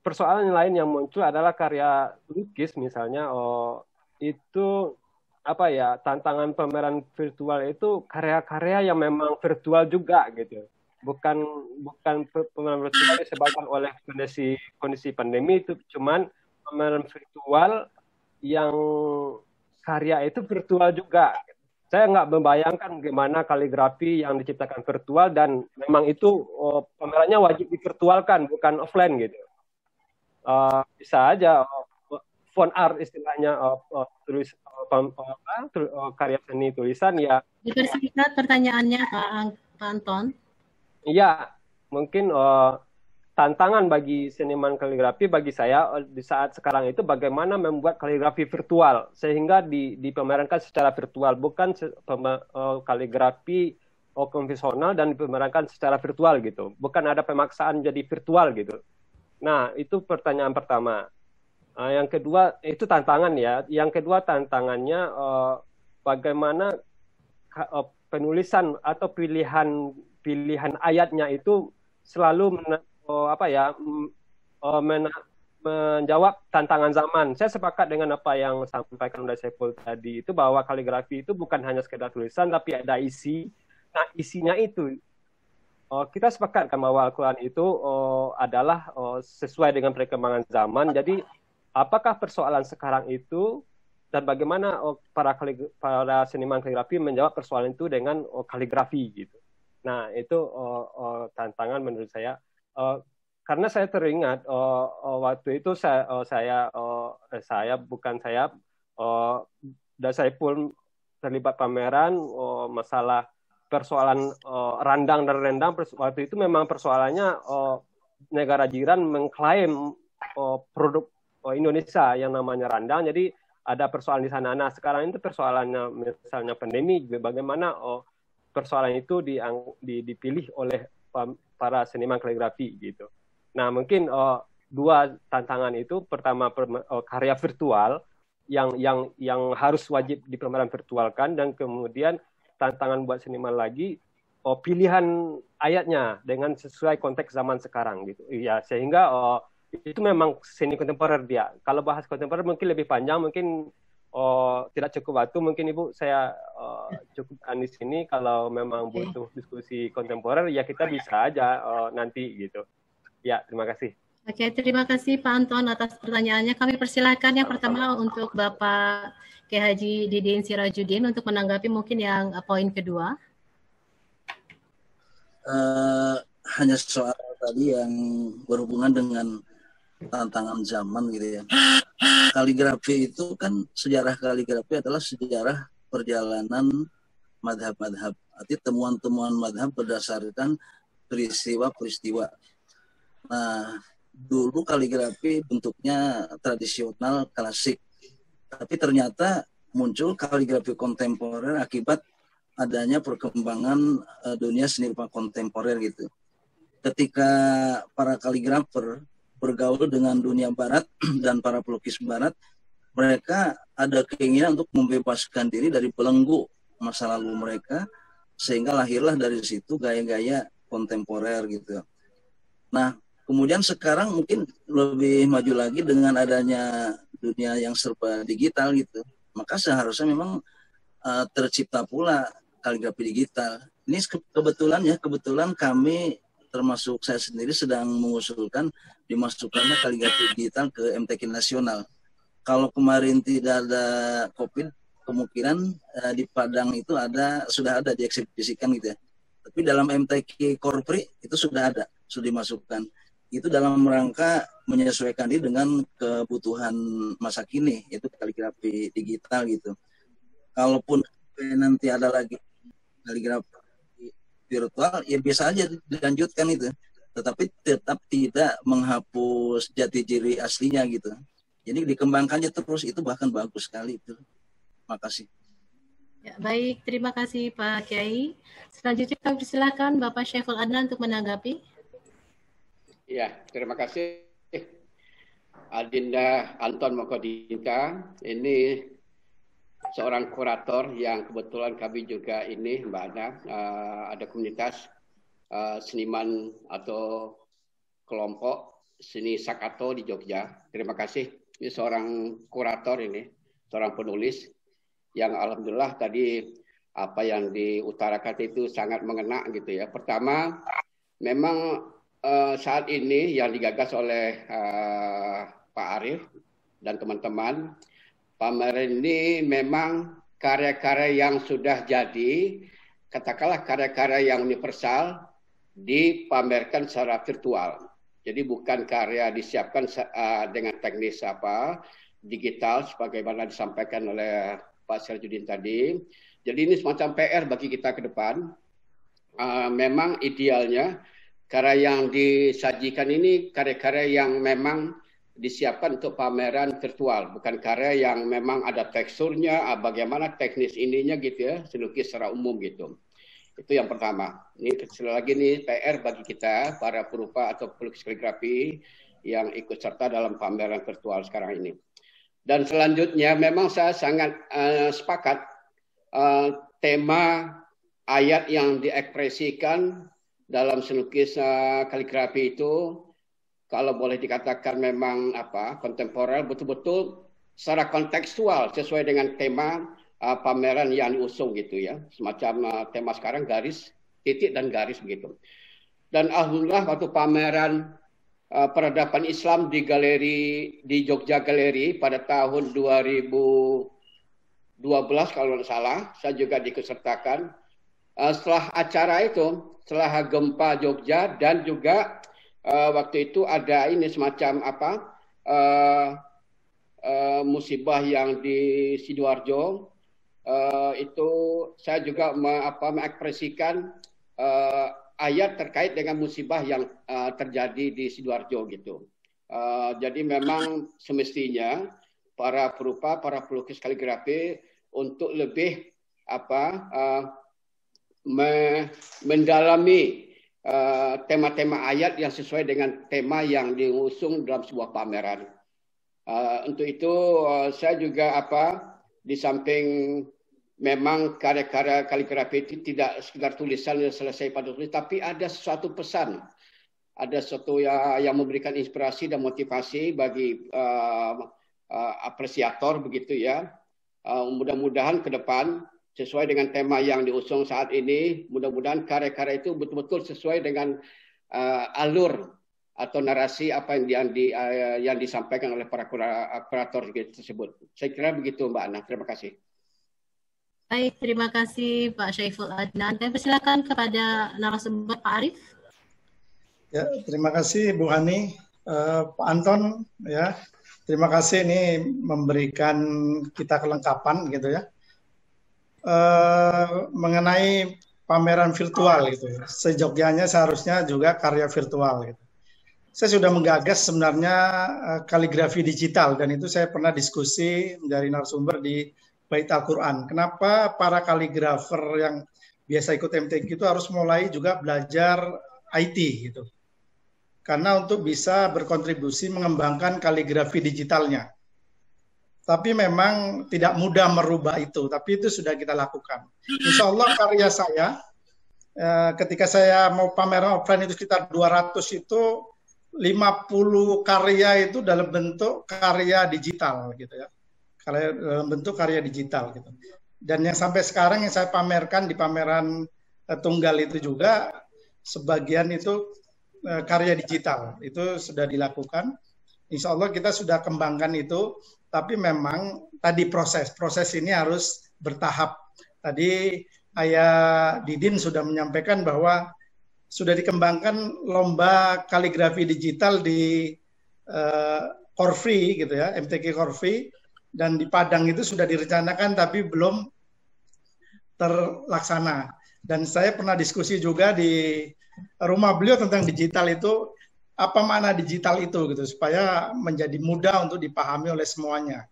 persoalan lain yang muncul adalah karya lukis misalnya itu tantangan pameran virtual itu karya-karya yang memang virtual juga gitu. Bukan pameran virtual disebabkan oleh kondisi pandemi, itu cuman pameran virtual yang karya itu virtual juga. Saya nggak membayangkan gimana kaligrafi yang diciptakan virtual dan memang itu pamerannya wajib divirtualkan, bukan offline gitu. Bisa aja font art istilahnya karya seni tulisan ya. Dipersingkat pertanyaannya Pak Anton. Iya, mungkin tantangan bagi seniman kaligrafi bagi saya di saat sekarang itu bagaimana membuat kaligrafi virtual sehingga dipemerankan secara virtual, bukan kaligrafi konvensional dan dipemerankan secara virtual gitu. Bukan ada pemaksaan jadi virtual gitu. Nah, itu pertanyaan pertama. Yang kedua, itu tantangan ya. Yang kedua tantangannya bagaimana penulisan atau pilihan ayatnya itu selalu menjawab tantangan zaman. Saya sepakat dengan apa yang disampaikan oleh Saiful tadi itu bahwa kaligrafi itu bukan hanya sekedar tulisan tapi ada isi. Nah, isinya itu kita sepakatkan bahwa Al-Quran itu adalah sesuai dengan perkembangan zaman. Jadi apakah persoalan sekarang itu dan bagaimana para seniman kaligrafi menjawab persoalan itu dengan kaligrafi gitu. Nah, itu tantangan menurut saya. Karena saya teringat waktu itu dan saya pun terlibat pameran masalah persoalan randang dan rendang. Waktu itu memang persoalannya negara jiran mengklaim produk Indonesia yang namanya randang. Jadi ada persoalan di sana. Nah, sekarang itu persoalannya misalnya pandemi, bagaimana persoalan itu dipilih oleh para seniman kaligrafi gitu. Nah, mungkin dua tantangan itu, pertama karya virtual yang harus wajib dipemeran virtualkan, dan kemudian tantangan buat seniman lagi pilihan ayatnya dengan sesuai konteks zaman sekarang gitu. Ya, sehingga itu memang seni kontemporer dia. Kalau bahas kontemporer mungkin lebih panjang, mungkin tidak cukup waktu, mungkin Ibu saya cukupkan di sini. Kalau memang butuh diskusi kontemporer ya kita bisa aja nanti gitu. Ya, terima kasih. Oke, terima kasih Pak Anton atas pertanyaannya. Kami persilakan yang pertama untuk Bapak Kiai Haji Didin Sirajuddin untuk menanggapi mungkin yang poin kedua. Hanya soal tadi yang berhubungan dengan tantangan zaman gitu ya. Kaligrafi itu kan, sejarah kaligrafi adalah sejarah perjalanan madhab-madhab. Arti temuan-temuan madhab berdasarkan peristiwa-peristiwa. Nah, dulu kaligrafi bentuknya tradisional, klasik. Tapi ternyata muncul kaligrafi kontemporer akibat adanya perkembangan dunia seni rupa kontemporer gitu. Ketika para kaligrafer bergaul dengan dunia barat dan para pelukis barat, mereka ada keinginan untuk membebaskan diri dari belenggu masa lalu mereka, sehingga lahirlah dari situ gaya-gaya kontemporer gitu. Nah, kemudian sekarang mungkin lebih maju lagi dengan adanya dunia yang serba digital gitu. Maka seharusnya memang tercipta pula kaligrafi digital. Ini kebetulan kami, termasuk saya sendiri, sedang mengusulkan dimasukkannya kaligrafi digital ke MTQ nasional. Kalau kemarin tidak ada COVID, kemungkinan di Padang itu sudah ada dieksibisikan gitu ya. Tapi dalam MTQ Korpri itu sudah dimasukkan. Itu dalam rangka menyesuaikan diri dengan kebutuhan masa kini, yaitu kaligrafi digital gitu. Kalaupun nanti ada lagi kaligrafi virtual, ya bisa aja dilanjutkan itu, tetapi tetap tidak menghapus jati diri aslinya gitu. Jadi dikembangkannya terus, itu bahkan bagus sekali itu. Makasih. Ya, baik, terima kasih Pak Kiai. Selanjutnya kami persilakan Bapak Syaiful Adnan untuk menanggapi. Ya, terima kasih Adinda Anton Mokodinka. Ini seorang kurator yang kebetulan kami juga ini Mbak Ana, ada komunitas seniman atau kelompok seni Sakato di Jogja. Terima kasih. Ini seorang kurator, ini seorang penulis yang alhamdulillah tadi apa yang diutarakan itu sangat mengena gitu ya. Pertama, memang saat ini yang digagas oleh Pak Arief dan teman-teman, pameran ini memang karya-karya yang sudah jadi, katakanlah karya-karya yang universal, dipamerkan secara virtual. Jadi bukan karya disiapkan dengan teknis digital, sebagaimana disampaikan oleh Pak Sirajuddin tadi. Jadi ini semacam PR bagi kita ke depan, memang idealnya karya yang disajikan ini karya-karya yang memang disiapkan untuk pameran virtual, bukan karya yang memang ada teksturnya, bagaimana teknis ininya gitu ya, selukis secara umum gitu. Itu yang pertama. Ini lagi nih PR bagi kita para perupa atau pelukis kaligrafi yang ikut serta dalam pameran virtual sekarang ini. Dan selanjutnya memang saya sangat sepakat tema ayat yang diekspresikan dalam selukis kaligrafi itu kalau boleh dikatakan memang kontemporer, betul-betul secara kontekstual sesuai dengan tema pameran yang diusung gitu ya. Semacam tema sekarang garis, titik dan garis begitu. Dan alhamdulillah waktu pameran peradaban Islam di Jogja Galeri pada tahun 2012 kalau tidak salah, saya juga diikutsertakan. Setelah acara itu, setelah gempa Jogja dan juga waktu itu ada ini semacam musibah yang di Sidoarjo, itu saya juga mengekspresikan ayat terkait dengan musibah yang terjadi di Sidoarjo gitu. Jadi memang semestinya para perupa, para pelukis kaligrafi untuk lebih mendalami tema-tema ayat yang sesuai dengan tema yang diusung dalam sebuah pameran. Untuk itu saya juga di samping memang karya-karya kaligrafi itu tidak sekedar tulisan yang selesai pada tulis, tapi ada sesuatu pesan, ada sesuatu yang memberikan inspirasi dan motivasi bagi apresiator begitu ya. Mudah-mudahan ke depan sesuai dengan tema yang diusung saat ini, mudah-mudahan karya-karya itu betul-betul sesuai dengan alur atau narasi apa yang disampaikan oleh para kurator tersebut. Saya kira begitu Mbak Ana. Terima kasih. Baik, terima kasih Pak Syaiful Adnan. Dan persilakan kepada narasumber Pak Arief. Ya, terima kasih Bu Hani, Pak Anton. Ya, terima kasih ini memberikan kita kelengkapan gitu ya. Mengenai pameran virtual gitu ya. Sejogjanya seharusnya juga karya virtual gitu. Saya sudah menggagas sebenarnya kaligrafi digital dan itu saya pernah diskusi dari narasumber di Bait Al-Quran. Kenapa para kaligrafer yang biasa ikut MTQ itu harus mulai juga belajar IT gitu. Karena untuk bisa berkontribusi mengembangkan kaligrafi digitalnya. Tapi memang tidak mudah merubah itu, tapi itu sudah kita lakukan. Insya Allah karya saya, ketika saya mau pameran offline itu sekitar 200 itu, 50 karya itu dalam bentuk karya digital gitu ya. Dalam bentuk karya digital gitu. Dan yang sampai sekarang yang saya pamerkan di pameran tunggal itu juga, sebagian itu karya digital, itu sudah dilakukan. Insya Allah kita sudah kembangkan itu. Tapi memang tadi proses ini harus bertahap. Tadi Ayah Didin sudah menyampaikan bahwa sudah dikembangkan lomba kaligrafi digital di Korfri gitu ya, MTQ Korfri, dan di Padang itu sudah direncanakan tapi belum terlaksana. Dan saya pernah diskusi juga di rumah beliau tentang digital itu. Apa makna digital itu gitu supaya menjadi mudah untuk dipahami oleh semuanya.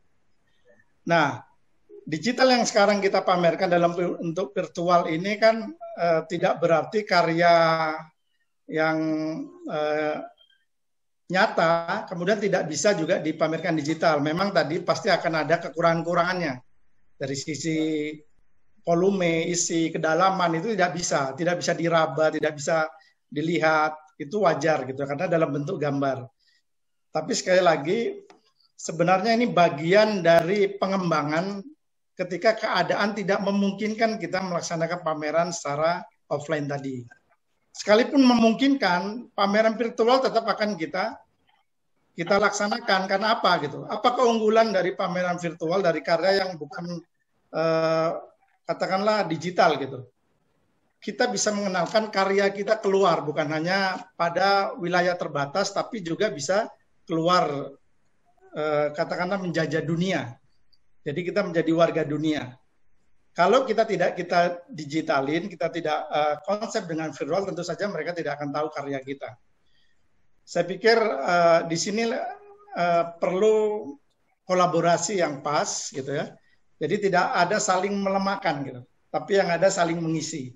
Nah, digital yang sekarang kita pamerkan dalam bentuk virtual ini kan tidak berarti karya yang nyata kemudian tidak bisa juga dipamerkan digital. Memang tadi pasti akan ada kekurangan-kurangannya dari sisi volume, isi, kedalaman itu tidak bisa diraba, tidak bisa dilihat. Itu wajar gitu karena dalam bentuk gambar. Tapi sekali lagi sebenarnya ini bagian dari pengembangan ketika keadaan tidak memungkinkan kita melaksanakan pameran secara offline tadi. Sekalipun memungkinkan, pameran virtual tetap akan kita laksanakan. Karena apa gitu? Apa keunggulan dari pameran virtual dari karya yang bukan katakanlah digital gitu? Kita bisa mengenalkan karya kita keluar, bukan hanya pada wilayah terbatas, tapi juga bisa keluar, katakanlah menjajah dunia. Jadi kita menjadi warga dunia. Kalau kita digitalin, kita tidak konsep dengan virtual, tentu saja mereka tidak akan tahu karya kita. Saya pikir di sini perlu kolaborasi yang pas gitu ya. Jadi tidak ada saling melemahkan gitu, tapi yang ada saling mengisi.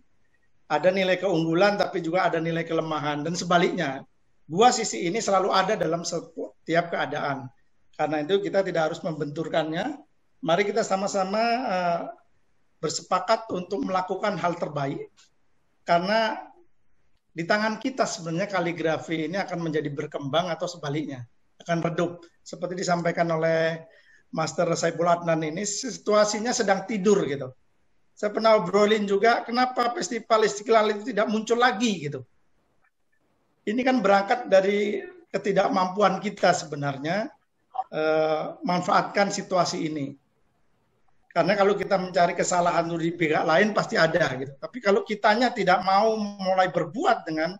Ada nilai keunggulan tapi juga ada nilai kelemahan dan sebaliknya. Dua sisi ini selalu ada dalam setiap keadaan. Karena itu kita tidak harus membenturkannya. Mari kita sama-sama bersepakat untuk melakukan hal terbaik. Karena di tangan kita sebenarnya kaligrafi ini akan menjadi berkembang atau sebaliknya akan redup. Seperti disampaikan oleh Master Saiful Adnan ini, situasinya sedang tidur gitu. Saya pernah obrolin juga kenapa festival Istiqlal itu tidak muncul lagi gitu. Ini kan berangkat dari ketidakmampuan kita sebenarnya manfaatkan situasi ini. Karena kalau kita mencari kesalahan di pihak lain pasti ada gitu. Tapi kalau kitanya tidak mau mulai berbuat dengan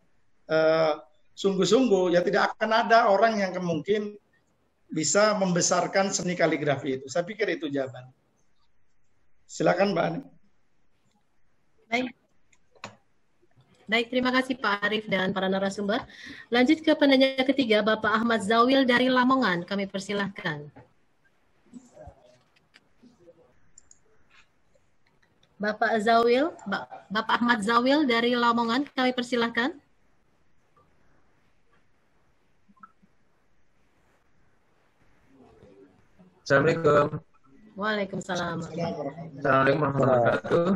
sungguh-sungguh, ya tidak akan ada orang yang mungkin bisa membesarkan seni kaligrafi itu. Saya pikir itu jawaban. Silakan Mbak Ani. Baik, terima kasih Pak Arief dan para narasumber. Lanjut ke penanya ketiga, Bapak Ahmad Zawil dari Lamongan. Kami persilahkan. Bapak Zawil, Bapak Ahmad Zawil dari Lamongan, kami persilahkan. Assalamualaikum. Waalaikumsalam. Assalamualaikum warahmatullahi wabarakatuh.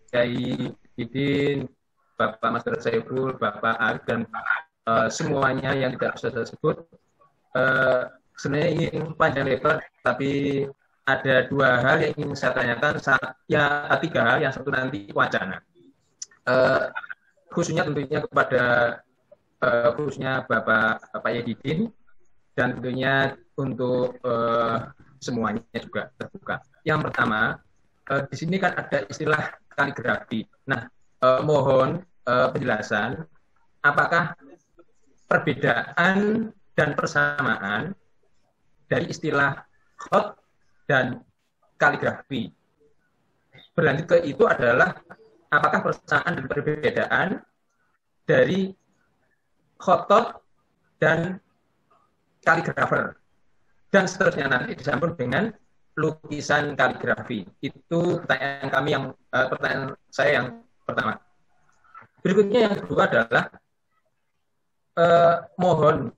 Kiai Idin, Bapak Master Saiful, Bapak Arif, dan semuanya yang tidak bisa saya sebut. Sebenarnya ingin panjang lebar, tapi ada dua hal yang ingin saya tanyakan. Ya, tiga hal, yang satu nanti wacana. Khususnya tentunya kepada khususnya Bapak Yedidin, dan tentunya untuk semuanya juga terbuka. Yang pertama, di sini kan ada istilah kaligrafi. Nah, mohon penjelasan, apakah perbedaan dan persamaan dari istilah khot dan kaligrafi? Berlanjut ke itu adalah apakah persamaan dan perbedaan dari khotot dan kaligrafer, dan seterusnya nanti disambung dengan lukisan kaligrafi. Itu pertanyaan kami pertanyaan saya yang pertama. Berikutnya yang kedua adalah mohon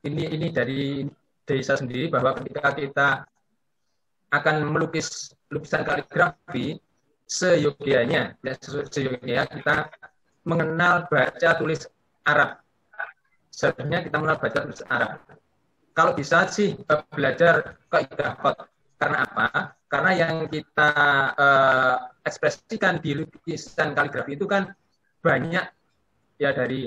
ini dari saya sendiri, bahwa ketika kita akan melukis lukisan kaligrafi, seyogianya kita mengenal baca tulis Arab. Sebenarnya kita mengenal baca tulis Arab. Kalau bisa sih belajar kaidah khot. Karena apa? Karena yang kita ekspresikan di lukisan kaligrafi itu kan banyak ya, dari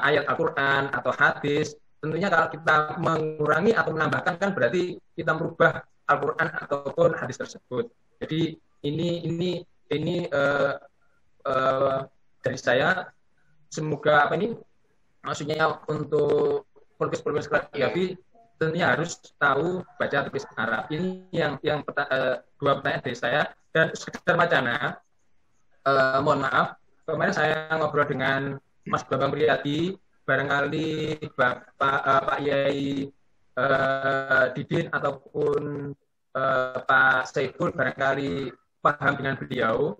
ayat Al-Quran atau hadis. Tentunya kalau kita mengurangi atau menambahkan kan berarti kita merubah Al-Quran ataupun hadis tersebut. Jadi ini dari saya, semoga maksudnya untuk pelukis kaligrafi tentunya harus tahu baca tulis Arab. Ini yang dua pertanyaan dari saya. Dan sekedar wacana, mohon maaf, kemarin saya ngobrol dengan Mas Bambang Priyadi, barangkali Pak Yai Didin ataupun Pak Saiful barangkali paham dengan beliau.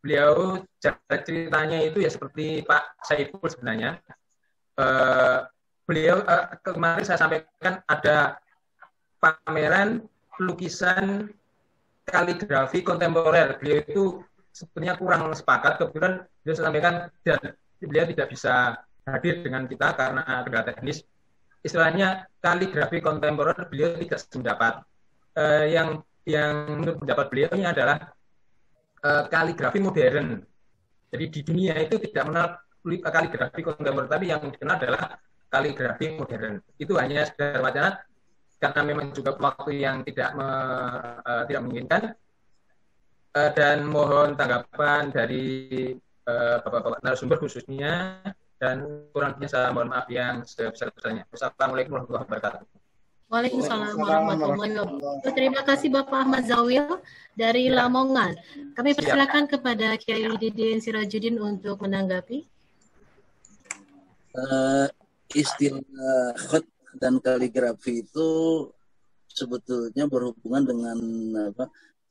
Beliau ceritanya itu ya seperti Pak Saiful sebenarnya. Beliau kemarin saya sampaikan ada pameran lukisan kaligrafi kontemporer. Beliau itu sebenarnya kurang sepakat. Kebetulan beliau sampaikan dan beliau tidak bisa hadir dengan kita karena kendala teknis. Istilahnya kaligrafi kontemporer, beliau tidak sependapat. Yang menurut pendapat beliau ini adalah kaligrafi modern. Jadi di dunia itu tidak mengenal kaligrafi kontemporer, tapi yang dikenal adalah kaligrafi modern. Itu hanya sekedar wacana, karena memang juga waktu yang tidak menginginkan. Dan mohon tanggapan dari Bapak-bapak narasumber khususnya, dan kurangnya saya mohon maaf yang sebesar-besarnya. Wassalamualaikum warahmatullahi wabarakatuh. Waalaikumsalam warahmatullahi wabarakatuh. Terima kasih Bapak Ahmad Zawil dari Lamongan. Kami persilakan kepada Kiai Didin Sirajuddin untuk menanggapi. Istilah khat dan kaligrafi itu sebetulnya berhubungan dengan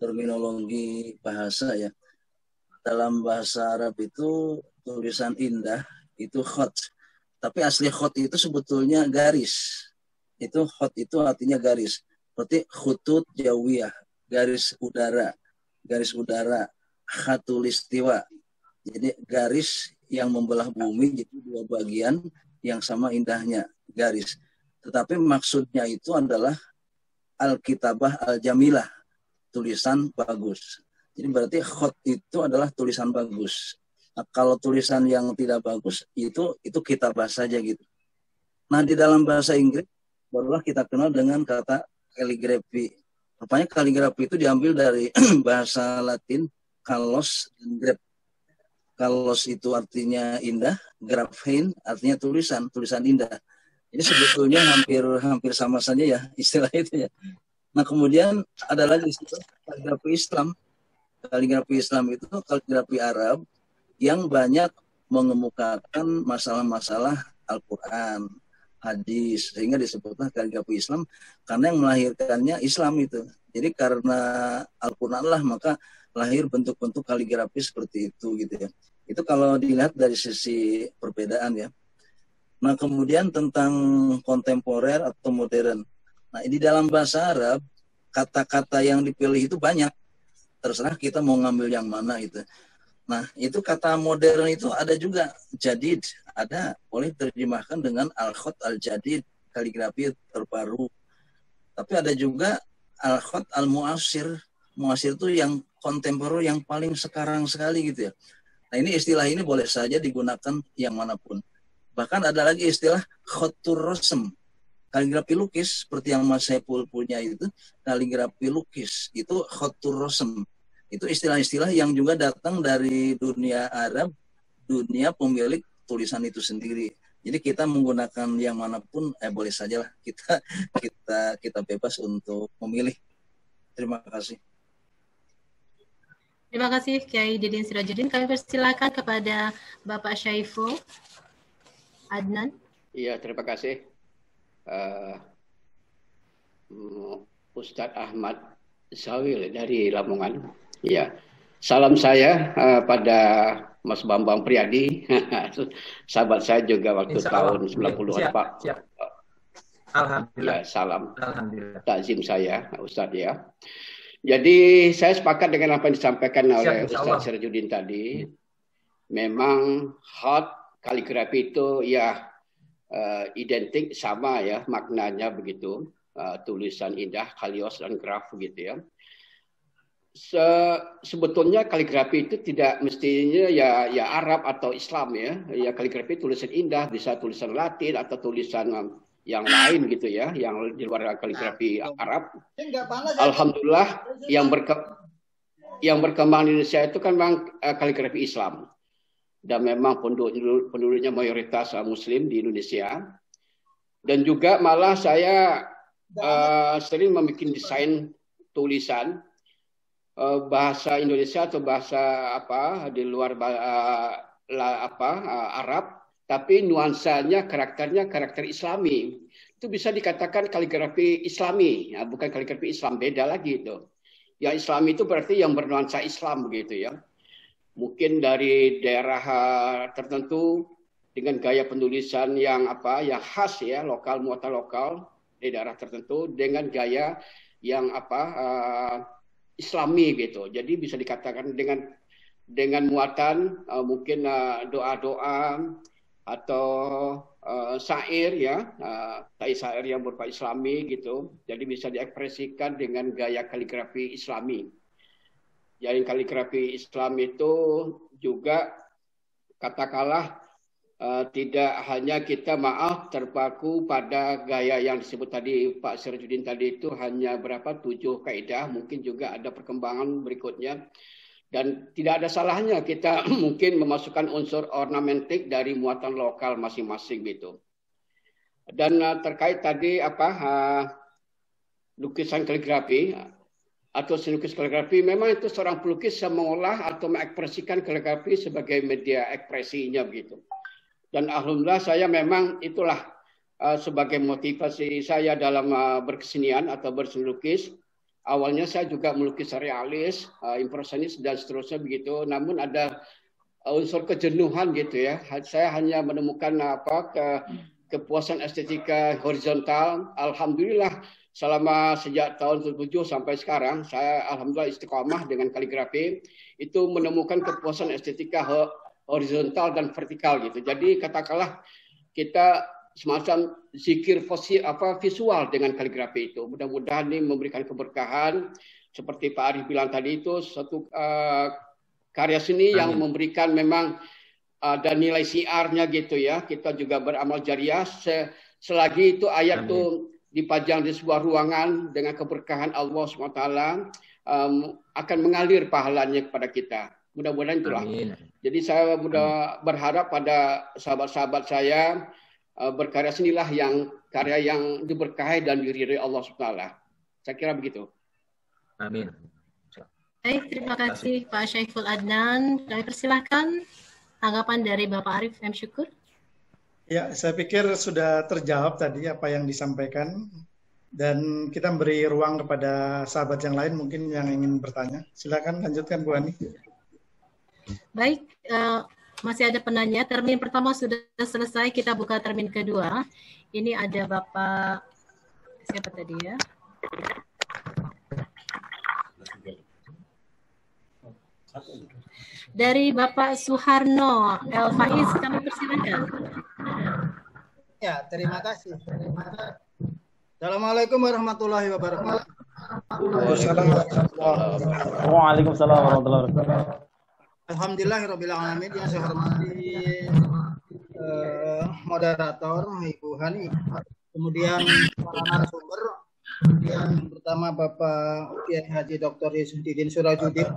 terminologi bahasa ya. Dalam bahasa Arab itu tulisan indah itu khat. Tapi asli khat itu sebetulnya garis. Itu khat itu artinya garis. Berarti khutut jawiyah, garis udara, khatulistiwa. Jadi garis yang membelah bumi jadi dua bagian yang sama indahnya, garis. Tetapi maksudnya itu adalah al-kitabah al-jamilah, tulisan bagus. Jadi berarti khat itu adalah tulisan bagus. Nah, kalau tulisan yang tidak bagus itu kitabah saja gitu. Nah, di dalam bahasa Inggris barulah kita kenal dengan kata kaligrafi. Rupanya kaligrafi itu diambil dari bahasa Latin kalos dan grap. Kalos itu artinya indah, graphein artinya tulisan indah. Jadi sebetulnya hampir sama saja ya istilah itu ya. Nah, kemudian ada lagi istilah kaligrafi Islam. Kaligrafi Islam itu kaligrafi Arab yang banyak mengemukakan masalah-masalah Al-Quran, hadis, sehingga disebutlah kaligrafi Islam karena yang melahirkannya Islam itu. Jadi karena Al-Quran lah maka lahir bentuk-bentuk kaligrafi seperti itu gitu ya. Itu kalau dilihat dari sisi perbedaan ya. Nah, kemudian tentang kontemporer atau modern. Nah, di dalam bahasa Arab kata-kata yang dipilih itu banyak. Terserah kita mau ngambil yang mana itu. Nah, itu kata modern itu ada juga jadid, ada boleh terjemahkan dengan al-khat al-jadid, kaligrafi terbaru. Tapi ada juga al-khat al-muasir. Muasir itu yang kontemporer yang paling sekarang sekali gitu ya. Nah, ini istilah ini boleh saja digunakan yang manapun. Bahkan ada lagi istilah khatur rasm, kaligrafi lukis seperti yang Mas Saiful punya itu, kaligrafi lukis itu khatur rasm. Itu istilah-istilah yang juga datang dari dunia Arab, dunia pemilik tulisan itu sendiri. Jadi kita menggunakan yang manapun boleh sajalah kita bebas untuk memilih. Terima kasih. Terima kasih Kiai Didin Sirajuddin. Kami persilakan kepada Bapak Syaiful Adnan. Iya, terima kasih. Ustadz Ahmad Zawil dari Lamongan. Ya, salam saya pada Mas Bambang Priadi, sahabat saya juga waktu tahun 90-an Pak. Siap. Alhamdulillah. Ya, salam. Alhamdulillah. Takzim saya, Ustadz ya. Jadi saya sepakat dengan apa yang disampaikan oleh Ustadz Sirajuddin tadi. Memang khat kaligrafi itu ya identik sama ya maknanya begitu. Tulisan indah, kalios dan graf gitu ya. Sebetulnya kaligrafi itu tidak mestinya ya Arab atau Islam ya. Ya kaligrafi tulisan indah, bisa tulisan Latin atau tulisan yang lain gitu ya, yang di luar kaligrafi Arab. Alhamdulillah yang berkembang di Indonesia itu kan memang kaligrafi Islam. Dan memang penduduknya mayoritas Muslim di Indonesia. Dan juga malah saya sering membuat desain tulisan bahasa Indonesia atau bahasa apa di luar Arab, tapi nuansanya karakter Islami. Itu bisa dikatakan kaligrafi Islami, ya, bukan kaligrafi Islam, beda lagi itu. Ya Islami itu berarti yang bernuansa Islam begitu ya. Mungkin dari daerah tertentu dengan gaya penulisan yang khas ya, lokal muatan lokal di daerah tertentu dengan gaya yang Islami gitu. Jadi bisa dikatakan dengan muatan mungkin doa-doa atau syair ya, syair yang berupa Islami gitu. Jadi bisa diekspresikan dengan gaya kaligrafi Islami. Jadi kaligrafi Islam itu juga katakanlah tidak hanya kita terpaku pada gaya yang disebut tadi Pak Sirajuddin tadi itu hanya 7 kaidah, mungkin juga ada perkembangan berikutnya. Dan tidak ada salahnya kita mungkin memasukkan unsur ornamentik dari muatan lokal masing-masing gitu. Dan terkait tadi lukisan kaligrafi atau lukis kaligrafi, memang itu seorang pelukis yang mengolah atau mengekspresikan kaligrafi sebagai media ekspresinya begitu. Dan alhamdulillah saya memang itulah sebagai motivasi saya dalam berkesenian atau berselukis. Awalnya saya juga melukis realis, impresionis dan seterusnya begitu. Namun ada unsur kejenuhan gitu ya. Saya hanya menemukan kepuasan estetika horizontal. Alhamdulillah selama sejak tahun 2007 sampai sekarang saya alhamdulillah istiqomah dengan kaligrafi, itu menemukan kepuasan estetika horizontal dan vertikal gitu. Jadi katakanlah kita semacam zikir visual dengan kaligrafi itu. Mudah-mudahan ini memberikan keberkahan seperti Pak Arif bilang tadi, itu satu karya seni yang memberikan memang ada nilai siarnya gitu ya. Kita juga beramal jariah selagi itu ayat itu dipajang di sebuah ruangan dengan keberkahan Allah SWT, akan mengalir pahalanya kepada kita. Mudah-mudahan itulah. Jadi saya berharap pada sahabat-sahabat saya berkarya senilah karya yang diberkahi dan diridhai Allah SWT. Saya kira begitu. Amin. Baik, terima kasih Pak Syaiful Adnan. Kami persilahkan tanggapan dari Bapak Arif M. Syukur. Ya, saya pikir sudah terjawab tadi apa yang disampaikan, dan kita beri ruang kepada sahabat yang lain mungkin yang ingin bertanya. Silakan lanjutkan Bu Ani. Baik, masih ada penanya. Termin pertama sudah selesai, kita buka termin kedua. Ini ada Bapak siapa tadi ya? Dari Bapak Suharno El Faiz, kami persilakan. Ya, terima kasih. Assalamualaikum warahmatullahi wabarakatuh. Waalaikumsalam warahmatullahi wabarakatuh. Alhamdulillahirabbil alamin. Yang saya hormati moderator Ibu Hani, kemudian para narasumber, yang pertama Bapak Kiai Haji Dr. Yusufudin Surajudin,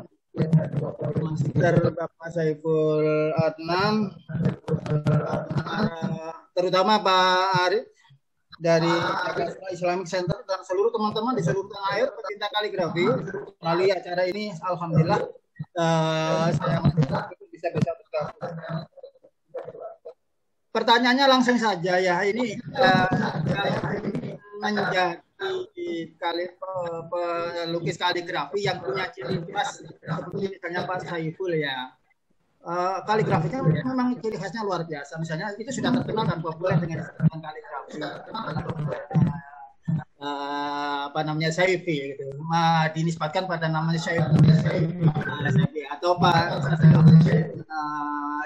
Bapak Syaiful Adnan, terutama Pak Arif dari Islamic Center, dan seluruh teman-teman di seluruh tanah air pecinta kaligrafi. Melalui acara ini, alhamdulillah saya bisa bergabung. Pertanyaannya langsung saja ya, ini menjadi pelukis kaligrafi yang punya ciri khas seperti misalnya Pak Syaiful ya. Kaligrafinya memang ciri khasnya luar biasa. Misalnya itu sudah terkenal dan populer dengan kaligrafi apa namanya Syaifi gitu. Dinisbatkan pada namanya Syaifi atau Pak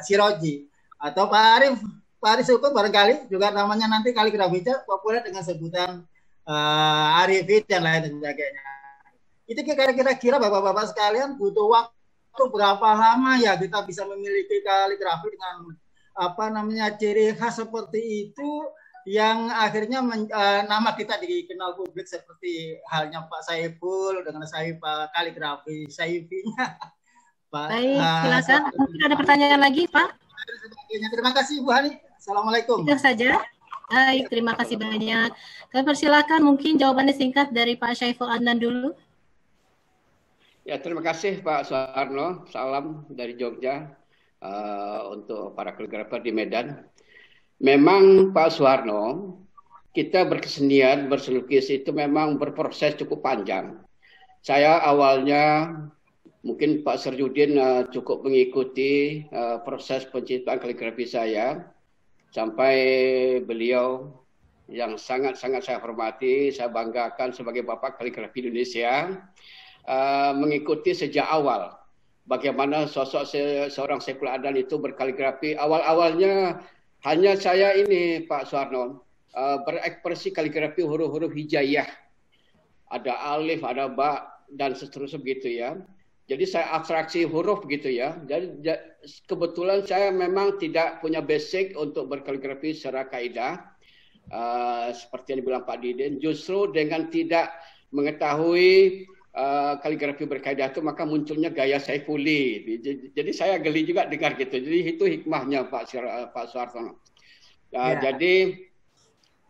Siroji atau Pak Arif Syukur barangkali juga namanya nanti kaligrafinya populer dengan sebutan Arifin dan lain sebagainya. Itu kira-kira bapak-bapak sekalian butuh waktu berapa lama ya kita bisa memiliki kaligrafi dengan apa namanya ciri khas seperti itu, yang akhirnya nama kita dikenal publik seperti halnya Pak Syaiful dengan Pak kaligrafi Syaifinya. Baik, silakan. Mungkin ada pertanyaan lagi, Pak? Terima kasih Bu Hani. Assalamualaikum. Itu saja. Baik, terima kasih banyak. Kami persilakan mungkin jawabannya singkat dari Pak Syaiful Adnan dulu. Ya, terima kasih Pak Suharno. Salam dari Jogja untuk para kaligrafer di Medan. Memang Pak Suharno, kita berkesenian, berselukis itu memang berproses cukup panjang. Saya awalnya, mungkin Pak Serjudin cukup mengikuti proses penciptaan kaligrafi saya, sampai beliau yang sangat-sangat saya hormati, saya banggakan sebagai Bapak Kaligrafi Indonesia, mengikuti sejak awal bagaimana sosok seorang Syaiful Adnan itu berkaligrafi. Awal-awalnya hanya saya ini Pak Suharno berekspresi kaligrafi huruf-huruf hijaiyah, ada alif, ada ba dan seterusnya begitu ya. Jadi saya abstraksi huruf gitu ya. Jadi kebetulan saya memang tidak punya basic untuk berkaligrafi secara kaidah. Seperti yang dibilang Pak Didin, justru dengan tidak mengetahui kaligrafi berkaidah itu maka munculnya gaya Syaifuli. Jadi saya geli juga dengar gitu. Jadi itu hikmahnya Pak Suharto. Jadi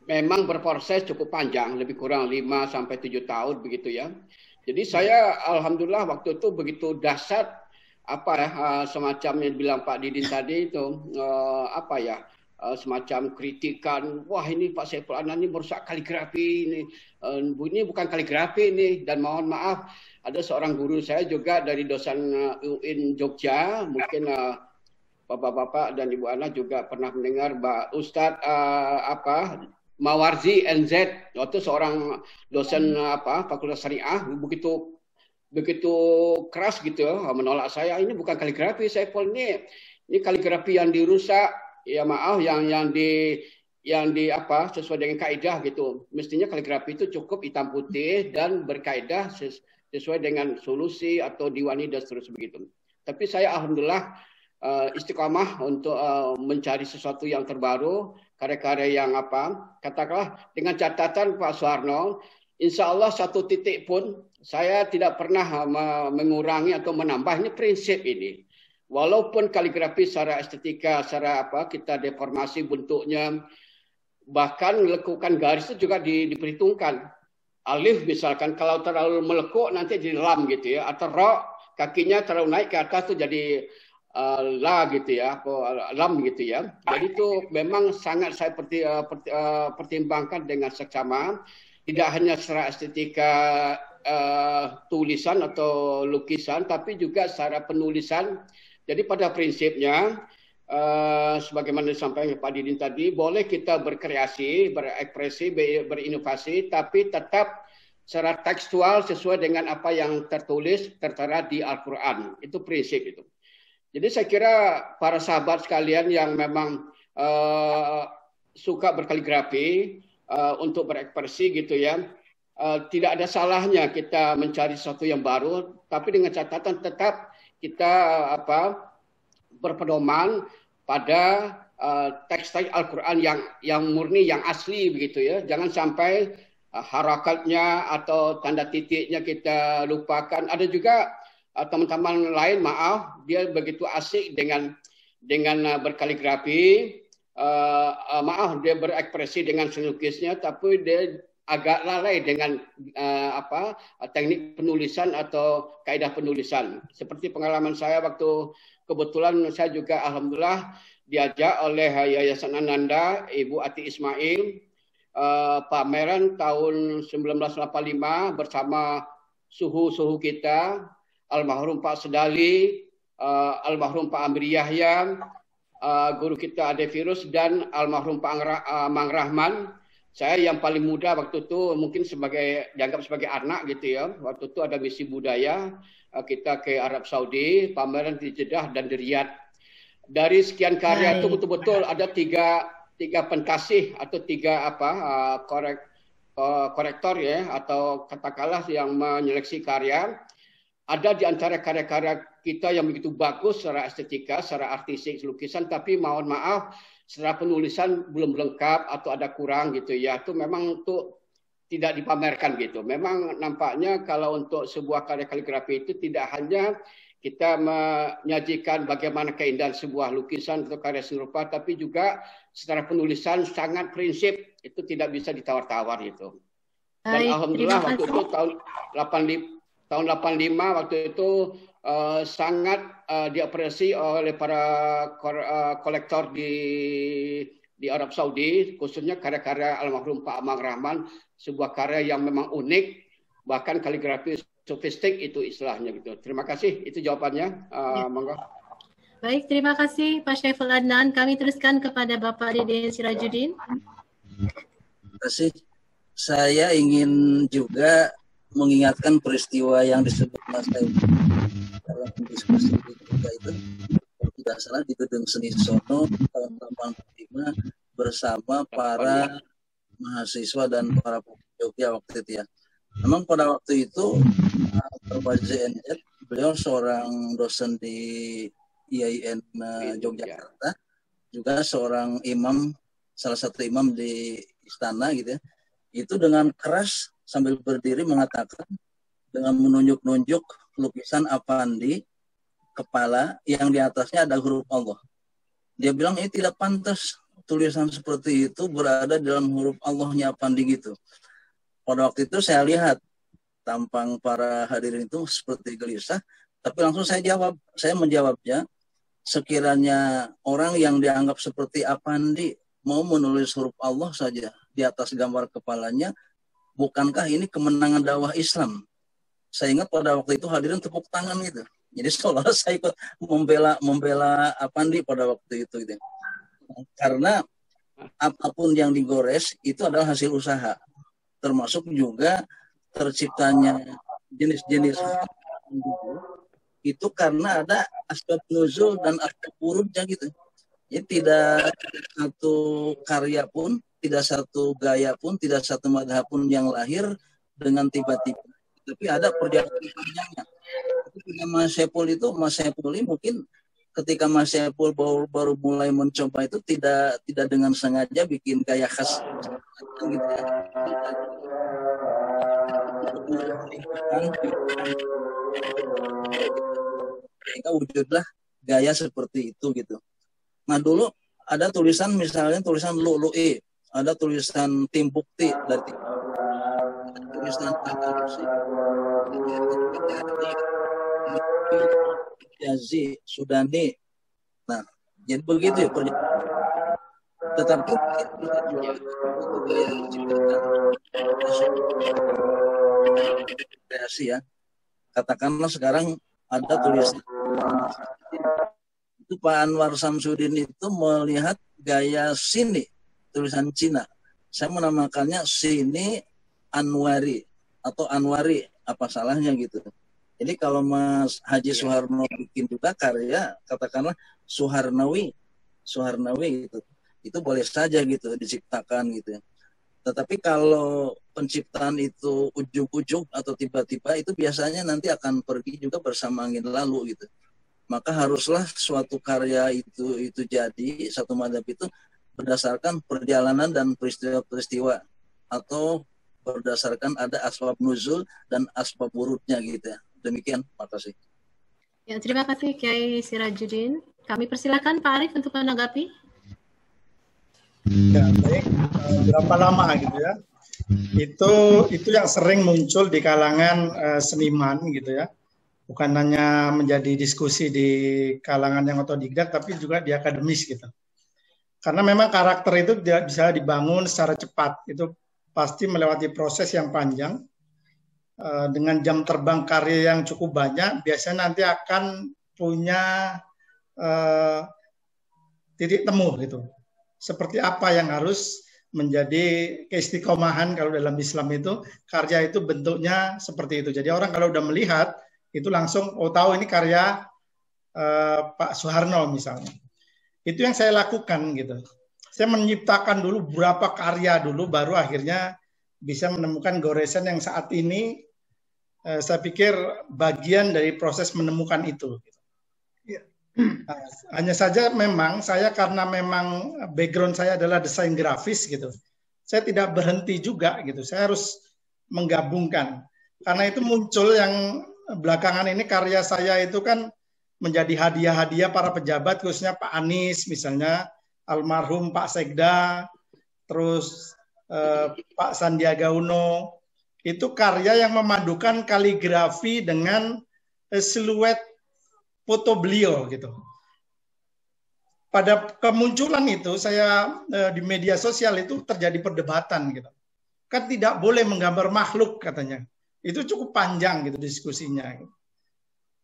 memang berproses cukup panjang, lebih kurang 5 sampai 7 tahun begitu ya. Jadi saya alhamdulillah waktu itu begitu dahsyat semacam yang bilang Pak Didin tadi itu semacam kritikan, wah ini Pak Saiful Adnan ini merusak kaligrafi ini bukan kaligrafi ini. Dan mohon maaf, ada seorang guru saya juga dari dosen UIN Jogja, mungkin Bapak-bapak dan Ibu Ana juga pernah mendengar Mbak Ustadz Mawarzi NZ, itu seorang dosen Fakultas Syariah, begitu keras gitu menolak saya, ini bukan kaligrafi Saiful, ini kaligrafi yang dirusak, ya maaf, yang di sesuai dengan kaidah gitu. Mestinya kaligrafi itu cukup hitam putih dan berkaidah sesuai dengan solusi atau diwani dan seterusnya begitu. Tapi saya alhamdulillah istiqamah untuk mencari sesuatu yang terbaru, karya-karya yang katakanlah dengan catatan Pak Soeharno, insya Allah satu titik pun saya tidak pernah mengurangi atau menambah. Ini prinsip ini. Walaupun kaligrafi secara estetika, secara kita deformasi bentuknya, bahkan lekukan garis itu juga diperhitungkan. Alif misalkan kalau terlalu melekuk nanti jadi lam gitu ya, atau ro kakinya terlalu naik ke atas itu jadi la gitu ya, lam gitu ya. Jadi itu memang sangat saya pertimbangkan dengan seksama, tidak hanya secara estetika tulisan atau lukisan, tapi juga secara penulisan. Jadi pada prinsipnya sebagaimana disampaikan Pak Didin tadi, boleh kita berkreasi, berekspresi, berinovasi, tapi tetap secara tekstual sesuai dengan apa yang tertulis tertera di Al-Quran. Itu prinsip itu. Jadi saya kira para sahabat sekalian yang memang suka berkaligrafi untuk berekspresi gitu ya, tidak ada salahnya kita mencari sesuatu yang baru, tapi dengan catatan tetap kita berpedoman pada teks-teks Al-Quran yang murni, yang asli begitu ya. Jangan sampai harakatnya atau tanda titiknya kita lupakan. Ada juga teman-teman lain, maaf, dia begitu asik dengan berkaligrafi, maaf, dia berekspresi dengan selukisnya, tapi dia agak lalai dengan teknik penulisan atau kaidah penulisan. Seperti pengalaman saya waktu kebetulan saya juga alhamdulillah diajak oleh Yayasan Ananda, Ibu Ati Ismail, pameran tahun 1985 bersama suhu-suhu kita, almarhum Pak Sedali, almarhum Pak Amri Yahya, guru kita Ade Virus, dan almarhum Pak Mang Rahman. Saya yang paling muda waktu itu, mungkin dianggap sebagai anak gitu ya. Waktu itu ada misi budaya, kita ke Arab Saudi, pameran di Jeddah dan di Riyadh. Dari sekian karya itu betul-betul ada tiga pentasih atau tiga korektor ya, atau katakanlah yang menyeleksi karya. Ada di antara karya-karya kita yang begitu bagus secara estetika, secara artistik, lukisan, tapi mohon maaf secara penulisan belum lengkap atau ada kurang gitu ya. Itu memang untuk tidak dipamerkan gitu. Memang nampaknya kalau untuk sebuah karya kaligrafi itu tidak hanya kita menyajikan bagaimana keindahan sebuah lukisan atau karya serupa, tapi juga secara penulisan sangat prinsip, itu tidak bisa ditawar-tawar gitu. Dan alhamdulillah waktu itu tahun 85 waktu itu sangat diapresiasi oleh para kolektor di Arab Saudi, khususnya karya-karya almarhum Pak Mang Rahman, sebuah karya yang memang unik, bahkan kaligrafi sofistik itu istilahnya gitu. Terima kasih, itu jawabannya. Monggo. Baik, terima kasih Pak Saiful Adnan. Kami teruskan kepada Bapak Didin Sirajuddin. Terima kasih. Saya ingin juga mengingatkan peristiwa yang disebut Mas Saiful dalam diskusi kita itu, tidak salah, di Gedung Seni Sono tahun 85 bersama para mahasiswa dan para Jogja waktu itu ya. Memang pada waktu itu Bapak ZNZ, beliau seorang dosen di IAIN Yogyakarta, juga seorang imam, salah satu imam di istana gitu ya. Itu dengan keras sambil berdiri mengatakan, dengan menunjuk-nunjuk lukisan Afandi kepala yang di atasnya ada huruf Allah. Dia bilang ini tidak pantas tulisan seperti itu berada dalam huruf Allahnya Apandi gitu. Pada waktu itu saya lihat tampang para hadirin itu seperti gelisah, tapi langsung saya menjawabnya, sekiranya orang yang dianggap seperti Apandi mau menulis huruf Allah saja di atas gambar kepalanya, bukankah ini kemenangan dakwah Islam? Saya ingat pada waktu itu hadirin tepuk tangan gitu. Jadi seolah saya ikut membela Apandi pada waktu itu gitu. Karena apapun yang digores itu adalah hasil usaha, termasuk juga terciptanya jenis-jenis itu karena ada asbab nuzul dan asbab wurudnya gitu. Jadi tidak satu karya pun, tidak satu gaya pun, tidak satu madhab pun yang lahir dengan tiba-tiba. Tapi ada perjalanan panjangnya. Ketika Mas Saipul ini mungkin ketika Mas Saipul baru mulai mencoba itu tidak dengan sengaja bikin gaya khas gitu ya. Sehingga wujudlah gaya seperti itu gitu. Nah dulu ada tulisan, misalnya tulisan Lu'lu'i, ada tulisan Timbukti dari tulisan Takarisi, Yazi, Sudani. Nah, jadi begitu ya perjalanan. Tetapi kreasi ya. Katakanlah sekarang ada tulisan itu Pak Anwar Samsudin itu melihat gaya sini, tulisan Cina. Saya menamakannya sini Anwari atau Anwari, apa salahnya gitu. Jadi kalau Mas Haji Suharno bikin juga karya, katakanlah Suharnawi gitu. Itu boleh saja gitu diciptakan gitu ya. Tetapi kalau penciptaan itu ujug-ujug atau tiba-tiba itu biasanya nanti akan pergi juga bersama angin lalu gitu. Maka haruslah suatu karya itu jadi, satu madhab itu berdasarkan perjalanan dan peristiwa-peristiwa atau berdasarkan ada asbab nuzul dan asbab wurudnya gitu ya. Demikian, makasih. Ya, terima kasih Kiai Sirajuddin. Kami persilakan Pak Arif untuk menanggapi. Ya, baik. Berapa lama gitu ya? Itu yang sering muncul di kalangan seniman gitu ya. Bukan hanya menjadi diskusi di kalangan yang otodidak, tapi juga di akademis gitu. Karena memang karakter itu tidak bisa dibangun secara cepat. Itu pasti melewati proses yang panjang. Dengan jam terbang karya yang cukup banyak, biasanya nanti akan punya titik temu gitu. Seperti apa yang harus menjadi keistiqomahan kalau dalam Islam itu, karya itu bentuknya seperti itu. Jadi orang kalau udah melihat, itu langsung tahu ini karya Pak Soeharno misalnya. Itu yang saya lakukan gitu. Saya menciptakan dulu beberapa karya dulu, baru akhirnya bisa menemukan goresan yang saat ini saya pikir bagian dari proses menemukan itu. Nah, hanya saja memang saya karena memang background saya adalah desain grafis gitu, saya tidak berhenti juga gitu. Saya harus menggabungkan. Karena itu muncul yang belakangan ini karya saya itu kan menjadi hadiah-hadiah para pejabat, khususnya Pak Anies misalnya, almarhum Pak Sekda, terus Pak Sandiaga Uno. Itu karya yang memadukan kaligrafi dengan siluet foto beliau gitu. Pada kemunculan itu saya di media sosial itu terjadi perdebatan gitu. Kan tidak boleh menggambar makhluk katanya. Itu cukup panjang gitu diskusinya. Gitu.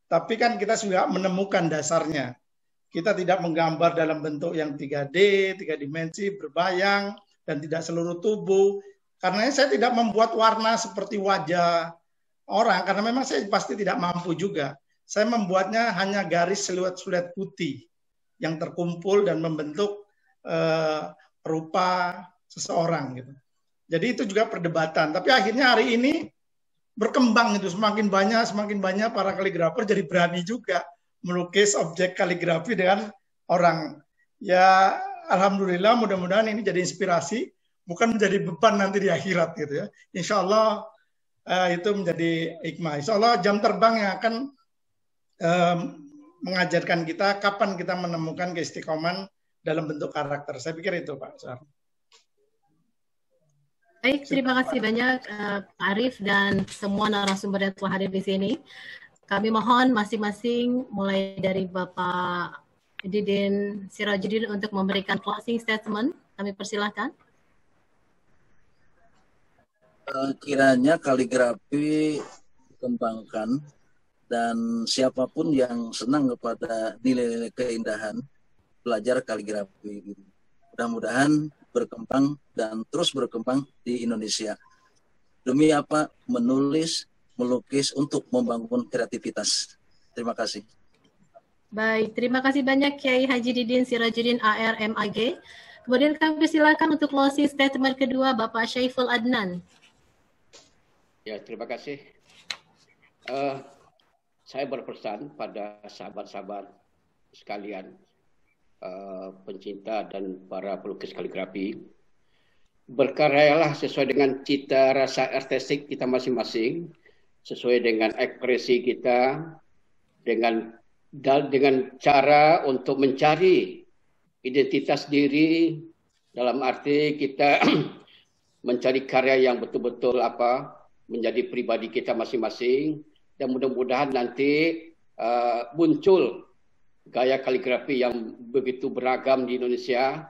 Tapi kan kita sudah menemukan dasarnya. Kita tidak menggambar dalam bentuk yang 3D, 3 dimensi, berbayang, dan tidak seluruh tubuh. Karena saya tidak membuat warna seperti wajah orang, karena memang saya pasti tidak mampu juga. Saya membuatnya hanya garis siluet-siluet putih yang terkumpul dan membentuk rupa seseorang gitu. Jadi itu juga perdebatan. Tapi akhirnya hari ini berkembang itu, semakin banyak para kaligrafer jadi berani juga melukis objek kaligrafi dengan orang. Ya alhamdulillah, mudah-mudahan ini jadi inspirasi, bukan menjadi beban nanti di akhirat gitu ya. Insya Allah itu menjadi hikmah. Insya Allah jam terbang yang akan mengajarkan kita kapan kita menemukan keistiqomahan dalam bentuk karakter. Saya pikir itu Pak Suhar. Baik, terima kasih banyak Pak Arief dan semua narasumber yang telah hadir di sini. Kami mohon masing-masing mulai dari Bapak Didin Sirajuddin untuk memberikan closing statement. Kami persilahkan. Kiranya kaligrafi dikembangkan dan siapapun yang senang kepada nilai-nilai keindahan belajar kaligrafi. Mudah-mudahan berkembang dan terus berkembang di Indonesia. Demi apa? Menulis, melukis untuk membangun kreativitas. Terima kasih. Baik, terima kasih banyak Kiai Haji Didin Sirajuddin AR MAG. Kemudian kami persilakan untuk closing statement kedua Bapak Syaiful Adnan. Ya, terima kasih. Saya berpesan pada sahabat-sahabat sekalian, pencinta dan para pelukis kaligrafi, berkaryalah sesuai dengan cita rasa artistik kita masing-masing, sesuai dengan ekspresi kita, dengan cara untuk mencari identitas diri, dalam arti kita mencari karya yang betul-betul menjadi pribadi kita masing-masing, dan mudah-mudahan nanti muncul gaya kaligrafi yang begitu beragam di Indonesia,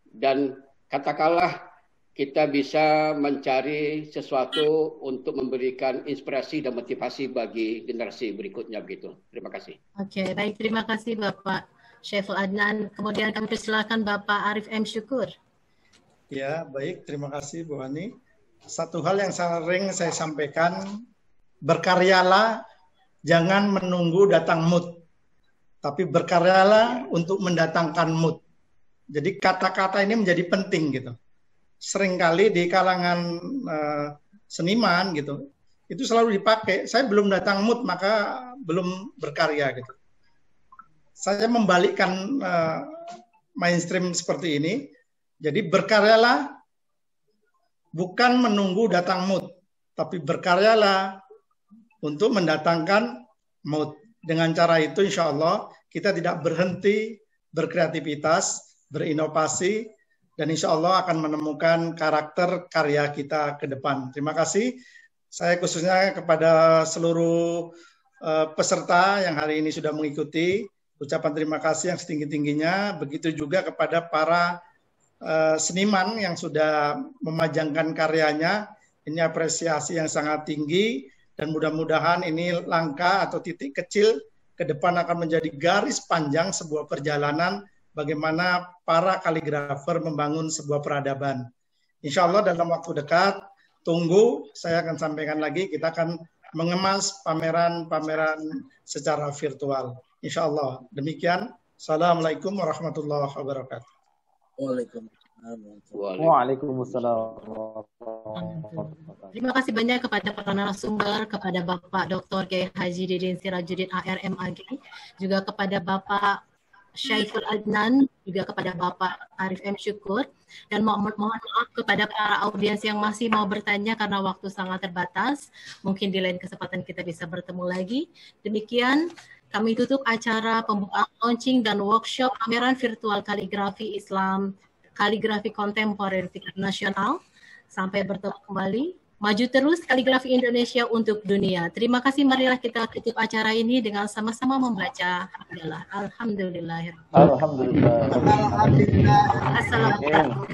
dan katakanlah kita bisa mencari sesuatu untuk memberikan inspirasi dan motivasi bagi generasi berikutnya begitu. Terima kasih. Oke, baik, terima kasih Bapak Syaiful Adnan. Kemudian kami persilakan Bapak Arief M. Syukur. Ya, baik, terima kasih Bu Hani. Satu hal yang sering saya sampaikan, berkaryalah jangan menunggu datang mood, tapi berkaryalah untuk mendatangkan mood. Jadi kata-kata ini menjadi penting gitu. Seringkali di kalangan seniman gitu, itu selalu dipakai. Saya belum datang mood maka belum berkarya gitu. Saya membalikkan mainstream seperti ini. Jadi berkaryalah bukan menunggu datang mood, tapi berkaryalah untuk mendatangkan mood. Dengan cara itu insya Allah kita tidak berhenti berkreativitas, berinovasi, dan insya Allah akan menemukan karakter karya kita ke depan. Terima kasih. Saya khususnya kepada seluruh peserta yang hari ini sudah mengikuti, ucapan terima kasih yang setinggi-tingginya. Begitu juga kepada para seniman yang sudah memajangkan karyanya. Ini apresiasi yang sangat tinggi. Dan mudah-mudahan ini langkah atau titik kecil ke depan akan menjadi garis panjang sebuah perjalanan bagaimana para kaligrafer membangun sebuah peradaban. Insya Allah dalam waktu dekat, tunggu, saya akan sampaikan lagi, kita akan mengemas pameran-pameran secara virtual. Insya Allah. Demikian. Assalamualaikum warahmatullahi wabarakatuh. Waalaikumsalam. Terima kasih banyak kepada para narasumber, kepada Bapak Dr. Kiai Haji Didin Sirajuddin AR MAG, juga kepada Bapak Syaiful Adnan, juga kepada Bapak Arief M. Syukur, dan mohon maaf kepada para audiens yang masih mau bertanya karena waktu sangat terbatas. Mungkin di lain kesempatan kita bisa bertemu lagi. Demikian kami tutup acara pembukaan launching dan workshop pameran virtual kaligrafi Islam, kaligrafi kontemporer tingkat nasional. Sampai bertemu kembali. Maju terus kaligrafi Indonesia untuk dunia. Terima kasih. Marilah kita tutup acara ini dengan sama-sama membaca Alhamdulillah. Alhamdulillah. Assalamualaikum.